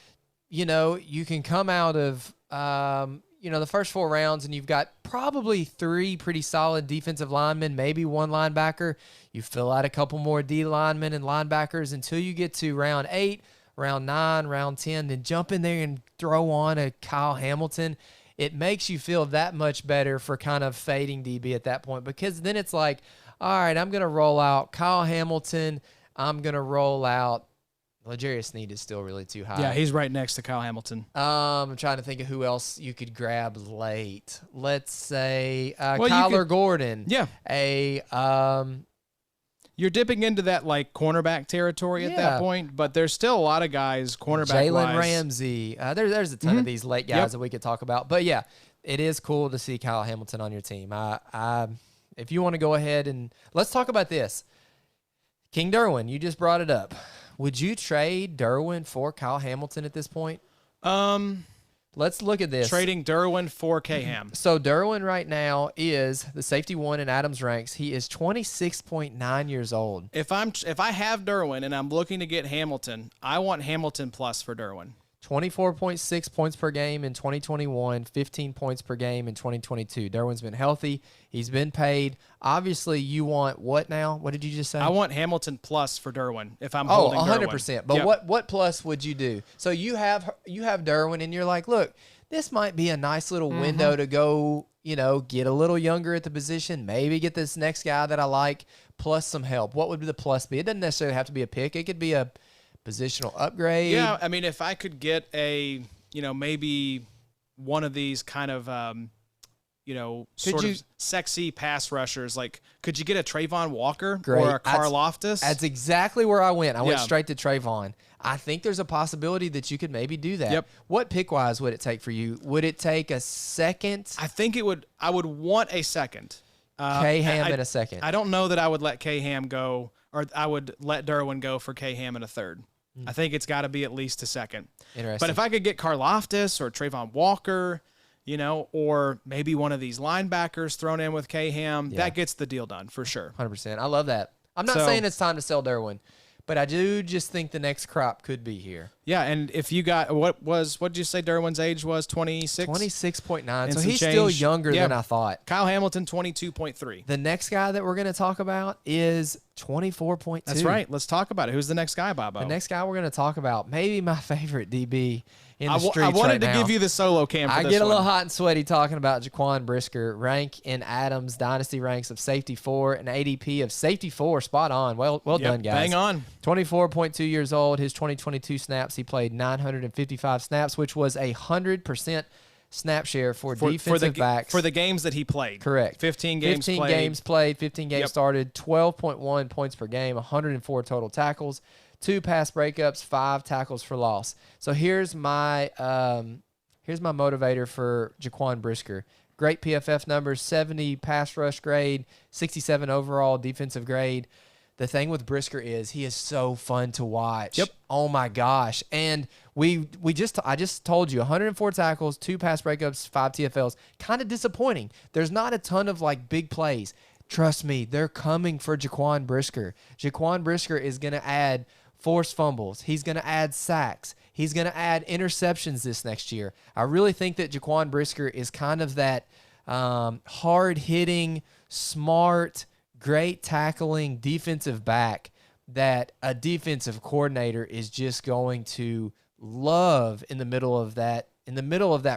you can come out of, the first 4 rounds and you've got probably 3 pretty solid defensive linemen, maybe 1 linebacker. You fill out a couple more D linemen and linebackers until you get to round 8, round 9, round 10, then jump in there and throw on a Kyle Hamilton. It makes you feel that much better for kind of fading DB at that point, because then it's like, all right, I'm going to roll out Kyle Hamilton. I'm going to roll out L'Jarius Sneed is still really too high. Yeah, he's right next to Kyle Hamilton. I'm trying to think of who else you could grab late. Let's say Kyler Gordon. Yeah. You're dipping into that like cornerback territory at that point, but there's still a lot of guys cornerback Jalen Ramsey. There's a ton of these late guys that we could talk about. But yeah, it is cool to see Kyle Hamilton on your team. If you want to go ahead and let's talk about this. King Derwin, you just brought it up. Would you trade Derwin for Kyle Hamilton at this point? Let's look at this. Trading Derwin for K-Ham. So Derwin right now is the safety 1 in Adams ranks. He is 26.9 years old. If I have Derwin and I'm looking to get Hamilton, I want Hamilton plus for Derwin. 24.6 points per game in 2021, 15 points per game in 2022. Derwin's been healthy. He's been paid. Obviously, you want what now? What did you just say? I want Hamilton plus for Derwin if I'm holding Derwin. 100%. But what plus would you do? So you have Derwin, and you're like, look, this might be a nice little window to go, get a little younger at the position, maybe get this next guy that I like, plus some help. What would the plus be? It doesn't necessarily have to be a pick. It could be a positional upgrade. Yeah, I mean, if I could get a, maybe one of these kind of, sort of sexy pass rushers, like, could you get a Travon Walker or a Karlaftis? That's exactly where I went. I went straight to Travon. I think there's a possibility that you could maybe do that. Yep. What pick-wise would it take for you? Would it take a second? I think it would. I would want a second. K-Ham in a second. I don't know that I would let K-Ham go, or I would let Derwin go for K-Ham in a third. I think it's got to be at least a second. Interesting. But if I could get Karlaftis or Travon Walker, or maybe one of these linebackers thrown in with K-Ham, that gets the deal done for sure. 100%. I love that. I'm not saying it's time to sell Derwin, but I do just think the next crop could be here. Yeah, and if you got what did you say Derwin's age was? 26? 26.9. So he's still younger than I thought. Kyle Hamilton 22.3. The next guy that we're going to talk about is 24.2. That's right. Let's talk about it. Who's the next guy, Bobo? The next guy we're going to talk about, maybe my favorite DB in the streets I wanted right to now. give you the solo cam for I this get a one. little hot and sweaty talking about Jaquan Brisker, rank in Adams dynasty ranks of safety 4, an ADP of safety 4. Spot on. Well done, guys. Bang on. 24.2 years old. His 2022 snaps, he played 955 snaps, which was 100% snap share for defensive backs. For the games that he played. Correct. 15 games 15 played. games played, 15 games started, 12.1 points per game, 104 total tackles, 2 pass breakups, 5 tackles for loss. So here's my motivator for Jaquan Brisker. Great PFF numbers, 70 pass rush grade, 67 overall defensive grade. The thing with Brisker is he is so fun to watch. Yep. Oh my gosh. And I just told you 104 tackles, 2 pass breakups, 5 TFLs. Kind of disappointing. There's not a ton of like big plays. Trust me, they're coming for Jaquan Brisker. Jaquan Brisker is going to add forced fumbles. He's going to add sacks. He's going to add interceptions this next year. I really think that Jaquan Brisker is kind of that hard-hitting, smart, great tackling defensive back that a defensive coordinator is just going to love in the middle of that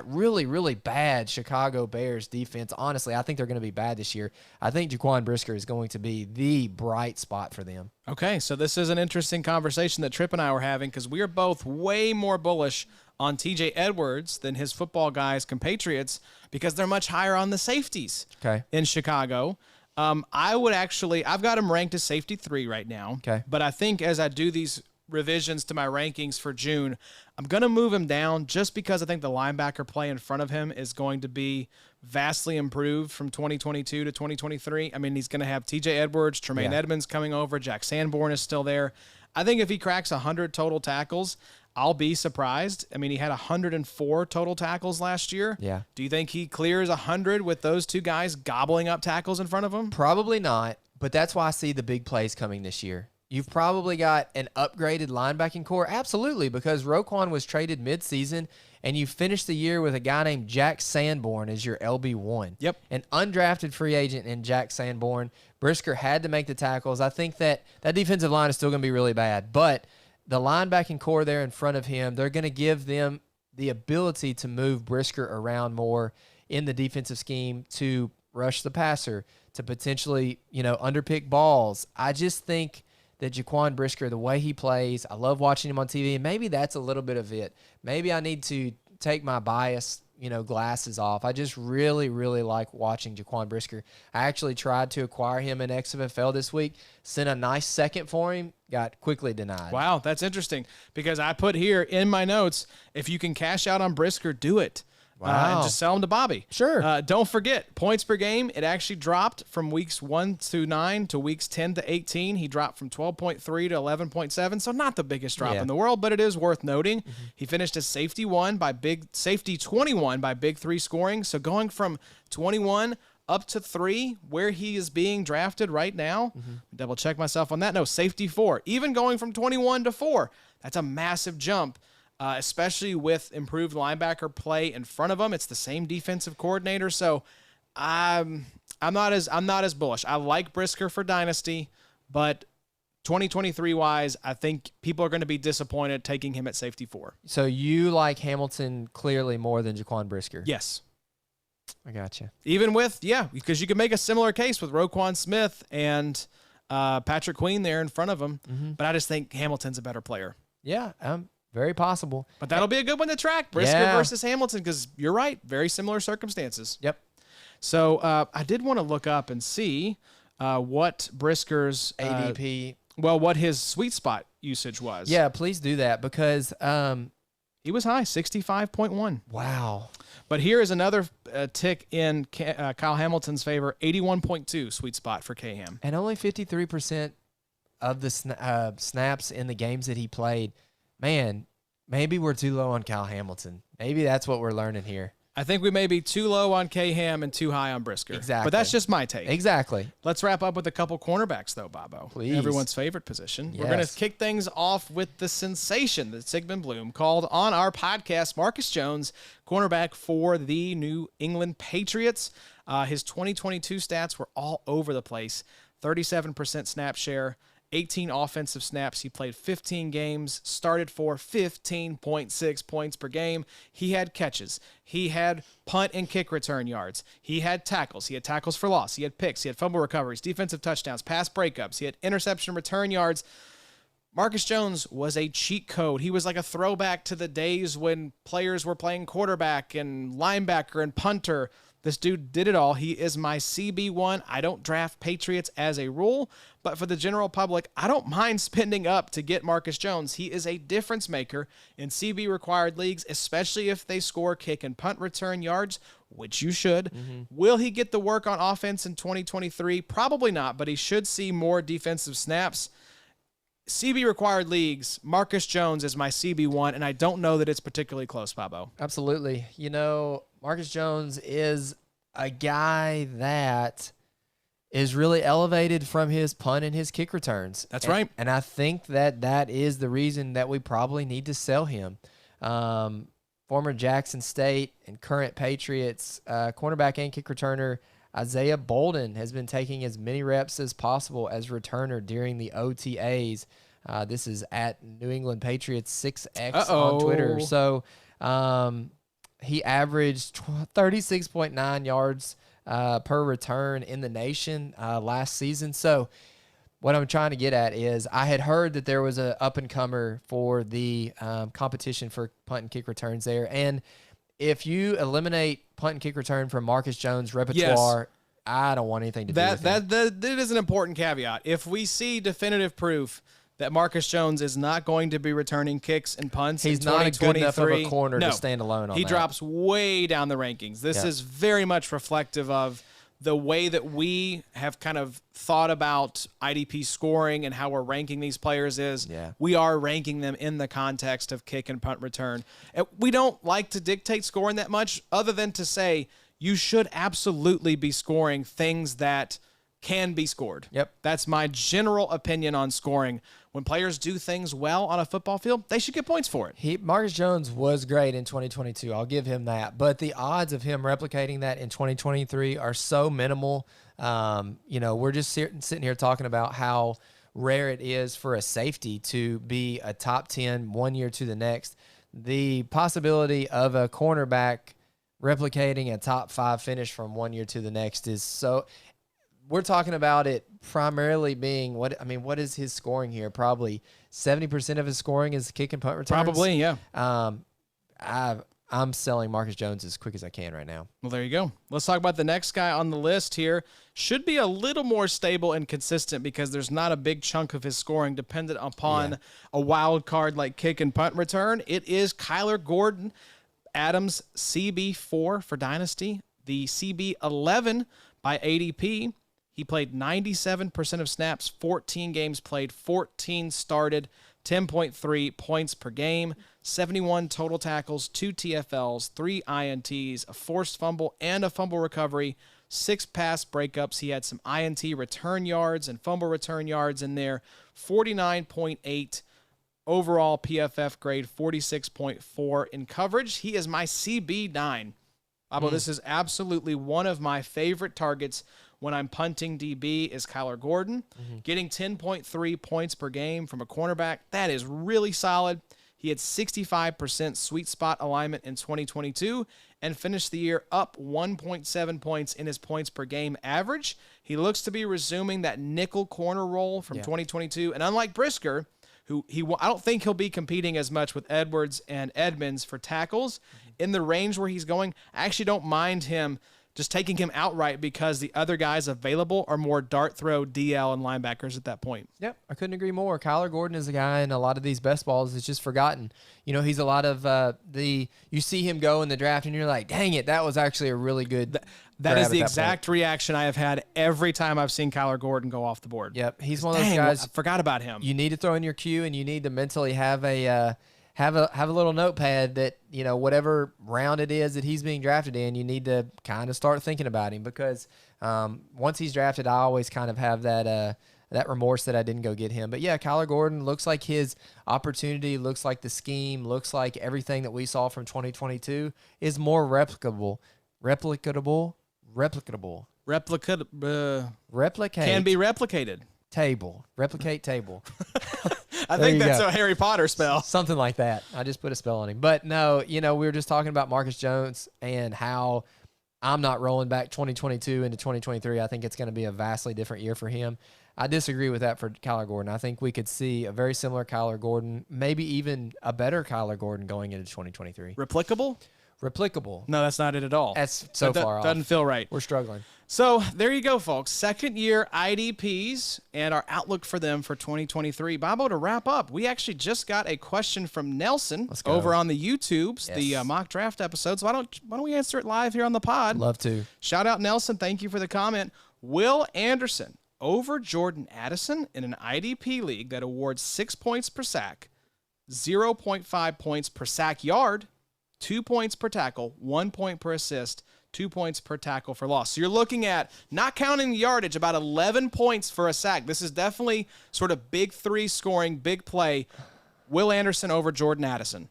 really, really bad Chicago Bears defense. Honestly, I think they're going to be bad this year. I think Jaquan Brisker is going to be the bright spot for them. Okay, so this is an interesting conversation that Tripp and I were having because we are both way more bullish on TJ Edwards than his football guys compatriots because they're much higher on the safeties in Chicago. I've got him ranked as safety 3 right now. Okay. But I think as I do these revisions to my rankings for June, I'm going to move him down just because I think the linebacker play in front of him is going to be vastly improved from 2022 to 2023. I mean, he's going to have TJ Edwards, Tremaine Edmonds coming over, Jack Sanborn is still there. I think if he cracks 100 total tackles, I'll be surprised. I mean, he had 104 total tackles last year. Yeah. Do you think he clears 100 with those two guys gobbling up tackles in front of him? Probably not, but that's why I see the big plays coming this year. You've probably got an upgraded linebacking core. Absolutely, because Roquan was traded midseason, and you finished the year with a guy named Jack Sanborn as your LB1. Yep. An undrafted free agent in Jack Sanborn. Brisker had to make the tackles. I think that defensive line is still going to be really bad, but the linebacking core there in front of him, they're going to give them the ability to move Brisker around more in the defensive scheme, to rush the passer, to potentially, underpick balls. I just think that Jaquan Brisker, the way he plays, I love watching him on TV, and maybe that's a little bit of it. Maybe I need to take my bias, glasses off. I just really, really like watching Jaquan Brisker. I actually tried to acquire him in XFL this week, sent a nice second for him, got quickly denied. Wow, that's interesting, because I put here in my notes, if you can cash out on Brisker, do it. Wow. And just sell him to Bobby. Sure. Don't forget, points per game, it actually dropped from weeks 1 to 9 to weeks 10 to 18. He dropped from 12.3 to 11.7, so not the biggest drop in the world, but it is worth noting. Mm-hmm. He finished as safety 21 by Big 3 scoring, so going from 21 up to 3, where he is being drafted right now, double check myself on that. No, safety 4. Even going from 21 to 4, that's a massive jump. Especially with improved linebacker play in front of him. It's the same defensive coordinator, so I'm not as bullish. I like Brisker for dynasty, but 2023 wise, I think people are going to be disappointed taking him at safety 4. So you like Hamilton clearly more than Jaquan Brisker? Yes. I gotcha. Even with, because you can make a similar case with Roquan Smith and Patrick Queen there in front of him, but I just think Hamilton's a better player. Yeah, very possible. But that'll be a good one to track, Brisker versus Hamilton, because you're right, very similar circumstances. Yep. So I did want to look up and see what Brisker's ADP. What his sweet spot usage was. Yeah, please do that, because he was high, 65.1. Wow. But here is another tick in Kyle Hamilton's favor, 81.2 sweet spot for K-Ham. And only 53% of the snaps in the games that he played. Man, maybe we're too low on Kyle Hamilton. Maybe that's what we're learning here. I think we may be too low on K-Ham and too high on Brisker. Exactly. But that's just my take. Exactly. Let's wrap up with a couple cornerbacks, though, Bobo. Please. Everyone's favorite position. Yes. We're going to kick things off with the sensation that Sigmund Bloom called on our podcast, Marcus Jones, cornerback for the New England Patriots. His 2022 stats were all over the place. 37% snap share, 18 offensive snaps. He played 15 games, started for 15.6 points per game. He had catches. He had punt and kick return yards. He had tackles. He had tackles for loss. He had picks. He had fumble recoveries, defensive touchdowns, pass breakups. He had interception return yards. Marcus Jones was a cheat code. He was like a throwback to the days when players were playing quarterback and linebacker and punter. This dude did it all. He is my CB1. I don't draft Patriots as a rule, but for the general public, I don't mind spending up to get Marcus Jones. He is a difference maker in CB required leagues, especially if they score kick and punt return yards, which you should. Will he get the work on offense in 2023? Probably not, but he should see more defensive snaps. CB required leagues, Marcus Jones is my CB1, and I don't know that it's particularly close, Bobo. Absolutely. Marcus Jones is a guy that is really elevated from his punt and his kick returns. That's right. And I think that is the reason that we probably need to sell him. Former Jackson State and current Patriots cornerback and kick returner Isaiah Bolden has been taking as many reps as possible as returner during the OTAs. This is at New England Patriots 6X on Twitter. So he averaged 36.9 yards per return in the nation last season. So what I'm trying to get at is I had heard that there was a up-and-comer for the competition for punt and kick returns there. And if you eliminate punt and kick return from Marcus Jones' repertoire, I don't want anything to do with it. That is an important caveat. If we see definitive proof that Marcus Jones is not going to be returning kicks and punts He's in not a 2023, good enough of a corner to stand alone on he that. drops way down the rankings. This is very much reflective of the way that we have kind of thought about IDP scoring and how we're ranking these players is we are ranking them in the context of kick and punt return. And we don't like to dictate scoring that much other than to say you should absolutely be scoring things that can be scored. Yep. That's my general opinion on scoring. When players do things well on a football field, they should get points for it. Marcus Jones was great in 2022. I'll give him that. But the odds of him replicating that in 2023 are so minimal. We're just sitting here talking about how rare it is for a safety to be a top 10 one year to the next. The possibility of a cornerback replicating a top 5 finish from one year to the next is so. We're talking about it primarily being what is his scoring here? Probably 70% of his scoring is kick and punt returns. Probably, yeah. I'm selling Marcus Jones as quick as I can right now. Well, there you go. Let's talk about the next guy on the list here. Should be a little more stable and consistent because there's not a big chunk of his scoring dependent upon a wild card like kick and punt return. It is Kyler Gordon, Adams CB4 for Dynasty, the CB11 by ADP. He played 97% of snaps, 14 games played, 14 started, 10.3 points per game, 71 total tackles, 2 TFLs, 3 INTs, a forced fumble, and a fumble recovery, 6 pass breakups. He had some INT return yards and fumble return yards in there, 49.8 overall PFF grade, 46.4 in coverage. He is my CB9. This is absolutely one of my favorite targets when I'm punting DB is Kyler Gordon. Getting 10.3 points per game from a cornerback, that is really solid. He had 65% sweet spot alignment in 2022 and finished the year up 1.7 points in his points per game average. He looks to be resuming that nickel corner role from 2022. And unlike Brisker, I don't think he'll be competing as much with Edwards and Edmonds for tackles in the range where he's going. I actually don't mind him just taking him outright because the other guys available are more dart throw, DL, and linebackers at that point. Yep, I couldn't agree more. Kyler Gordon is a guy in a lot of these best balls is just forgotten. He's a lot of you see him go in the draft and you're like, dang it, that was actually a really good That is the exact reaction I have had every time I've seen Kyler Gordon go off the board. Yep, he's one of those guys. I forgot about him. You need to throw in your queue and you need to mentally have a have a little notepad that, whatever round it is that he's being drafted in, you need to kind of start thinking about him because once he's drafted, I always kind of have that remorse that I didn't go get him. But yeah, Kyler Gordon looks like his opportunity, looks like the scheme, looks like everything that we saw from 2022 is more replicate. Can be replicated. Replicate table. I think that's a Harry Potter spell. Something like that. I just put a spell on him. But no, we were just talking about Marcus Jones and how I'm not rolling back 2022 into 2023. I think it's going to be a vastly different year for him. I disagree with that for Kyler Gordon. I think we could see a very similar Kyler Gordon, maybe even a better Kyler Gordon going into 2023. Replicable. No, that's not it at all. That's so far off. Doesn't feel right. We're struggling. So there you go, folks. Second year IDPs and our outlook for them for 2023. Bobo, to wrap up, we actually just got a question from Nelson over on the YouTubes, the mock draft episodes. Why don't we answer it live here on the pod? Love to. Shout out Nelson. Thank you for the comment. Will Andersen over Jordan Addison in an IDP league that awards 6 points per sack, 0.5 points per sack yard, 2 points per tackle, 1 point per assist, 2 points per tackle for loss. So you're looking at, not counting the yardage, about 11 points for a sack. This is definitely sort of big three scoring, big play. Will Andersen over Jordan Addison?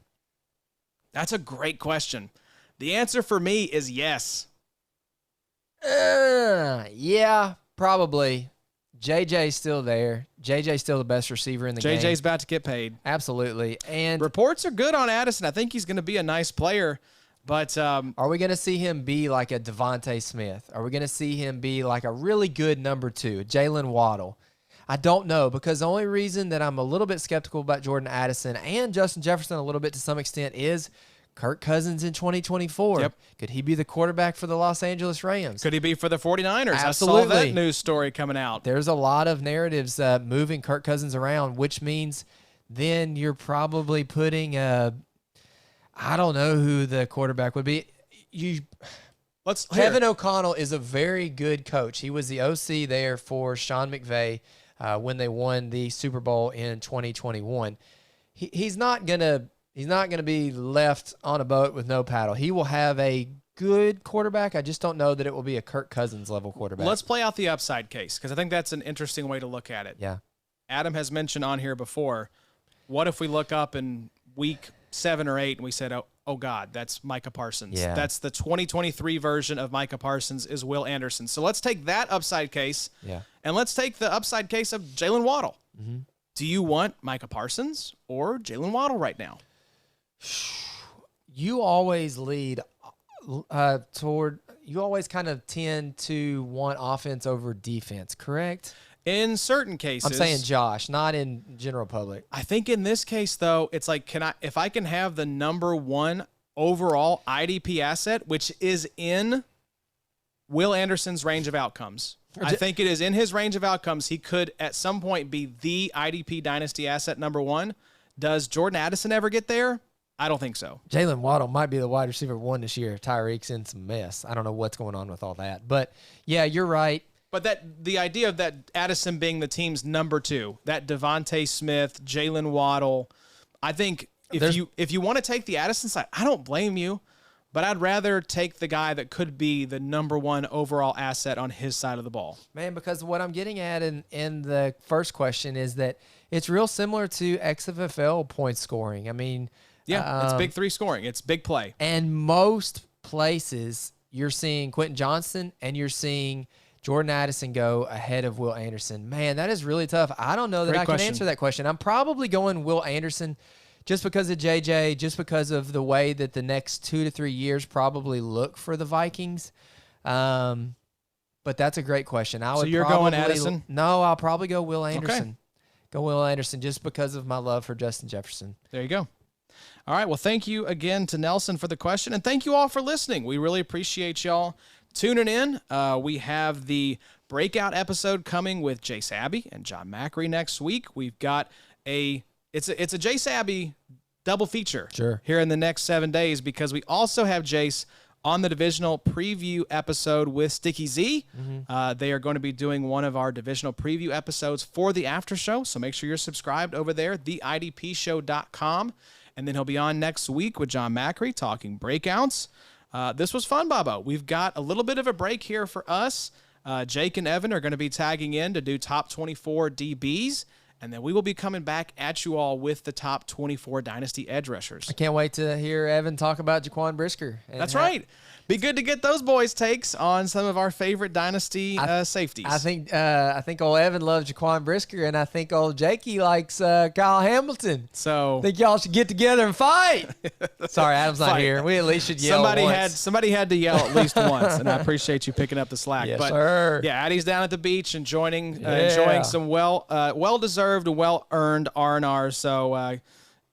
That's a great question. The answer for me is yes. Yeah, probably. JJ's still there. JJ's still the best receiver in the game. JJ's about to get paid. Absolutely. And reports are good on Addison. I think he's going to be a nice player. But are we going to see him be like a Devontae Smith? Are we going to see him be like a really good number 2, Jalen Waddle? I don't know, because the only reason that I'm a little bit skeptical about Jordan Addison and Justin Jefferson a little bit to some extent is Kirk Cousins in 2024. Yep. Could he be the quarterback for the Los Angeles Rams? Could he be for the 49ers? Absolutely. I saw that news story coming out. There's a lot of narratives moving Kirk Cousins around, which means then you're probably putting I don't know who the quarterback would be. Kevin O'Connell is a very good coach. He was the OC there for Sean McVay when they won the Super Bowl in 2021. He's not gonna be left on a boat with no paddle. He will have a good quarterback. I just don't know that it will be a Kirk Cousins level quarterback. Let's play out the upside case because I think that's an interesting way to look at it. Yeah. Adam has mentioned on here before, what if we look up in week 7 or 8 and we said, oh God, that's Micah Parsons. Yeah. That's the 2023 version of Micah Parsons is Will Andersen. So let's take that upside case, and let's take the upside case of Jalen Waddle. Mm-hmm. Do you want Micah Parsons or Jalen Waddle right now? You always lead you always kind of tend to want offense over defense, correct? In certain cases. I'm saying Josh, not in general public. I think in this case, though, it's like, if I can have the number 1 overall IDP asset, which is in Will Anderson's range of outcomes. I think it is in his range of outcomes. He could at some point be the IDP dynasty asset number 1. Does Jordan Addison ever get there? I don't think so. Jalen Waddle might be the wide receiver 1 this year. Tyreek's in some mess. I don't know what's going on with all that. But, yeah, you're right. But the idea of that Addison being the team's number 2, that Devontae Smith, Jalen Waddle, I think if you want to take the Addison side, I don't blame you, but I'd rather take the guy that could be the number 1 overall asset on his side of the ball. Man, because what I'm getting at in the first question is that it's real similar to XFL point scoring. I mean, yeah, it's big 3 scoring. It's big play. And most places you're seeing Quentin Johnston and you're seeing Jordan Addison go ahead of Will Anderson. Man, that is really tough. I don't know that I can answer that question. I'm probably going Will Anderson just because of JJ, just because of the way that the next 2 to 3 years probably look for the Vikings. But that's a great question. So you're going Addison? No, I'll probably go Will Anderson. Okay. Go Will Anderson just because of my love for Justin Jefferson. There you go. All right. Well, thank you again to Nelson for the question, and thank you all for listening. We really appreciate y'all tuning in. We have the breakout episode coming with Jace Abbey and John Macri next week. We've got it's a Jace Abbey double feature here in the next 7 days because we also have Jace on the divisional preview episode with Sticky Z. Mm-hmm. They are going to be doing one of our divisional preview episodes for the after show, so make sure you're subscribed over there, theidpshow.com. And then he'll be on next week with John Macri talking breakouts. This was fun, Bobo. We've got a little bit of a break here for us. Jake and Evan are going to be tagging in to do top 24 DBs, and then we will be coming back at you all with the top 24 Dynasty edge rushers. I can't wait to hear Evan talk about Jaquan Brisker. That's right. Be good to get those boys' takes on some of our favorite Dynasty safeties. I think old Evan loves Jaquan Brisker, and I think old Jakey likes Kyle Hamilton. So I think y'all should get together and fight. Sorry, Adam's not here. We at least should yell once. Somebody had to yell at least once, and I appreciate you picking up the slack. Yes, but sir. Yeah, Addie's down at the beach enjoying some well-deserved, well-earned R&R. So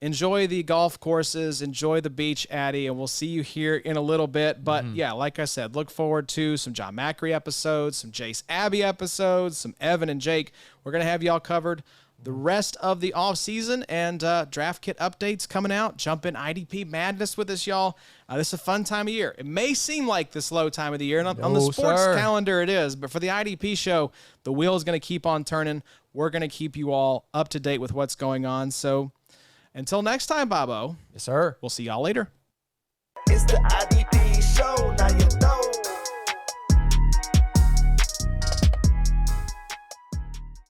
enjoy the golf courses, enjoy the beach, Addie, and we'll see you here in a little bit. But, yeah, like I said, look forward to some John Macri episodes, some Jace Abbey episodes, some Evan and Jake. We're going to have y'all covered the rest of the offseason and draft kit updates coming out. Jump in IDP madness with us, y'all. This is a fun time of year. It may seem like the slow time of the year, and on the sports calendar it is, but for the IDP show, the wheel is going to keep on turning. We're going to keep you all up to date with what's going on. So until next time, Bobo. Yes, sir. We'll see y'all later. It's the IDP show, now you know.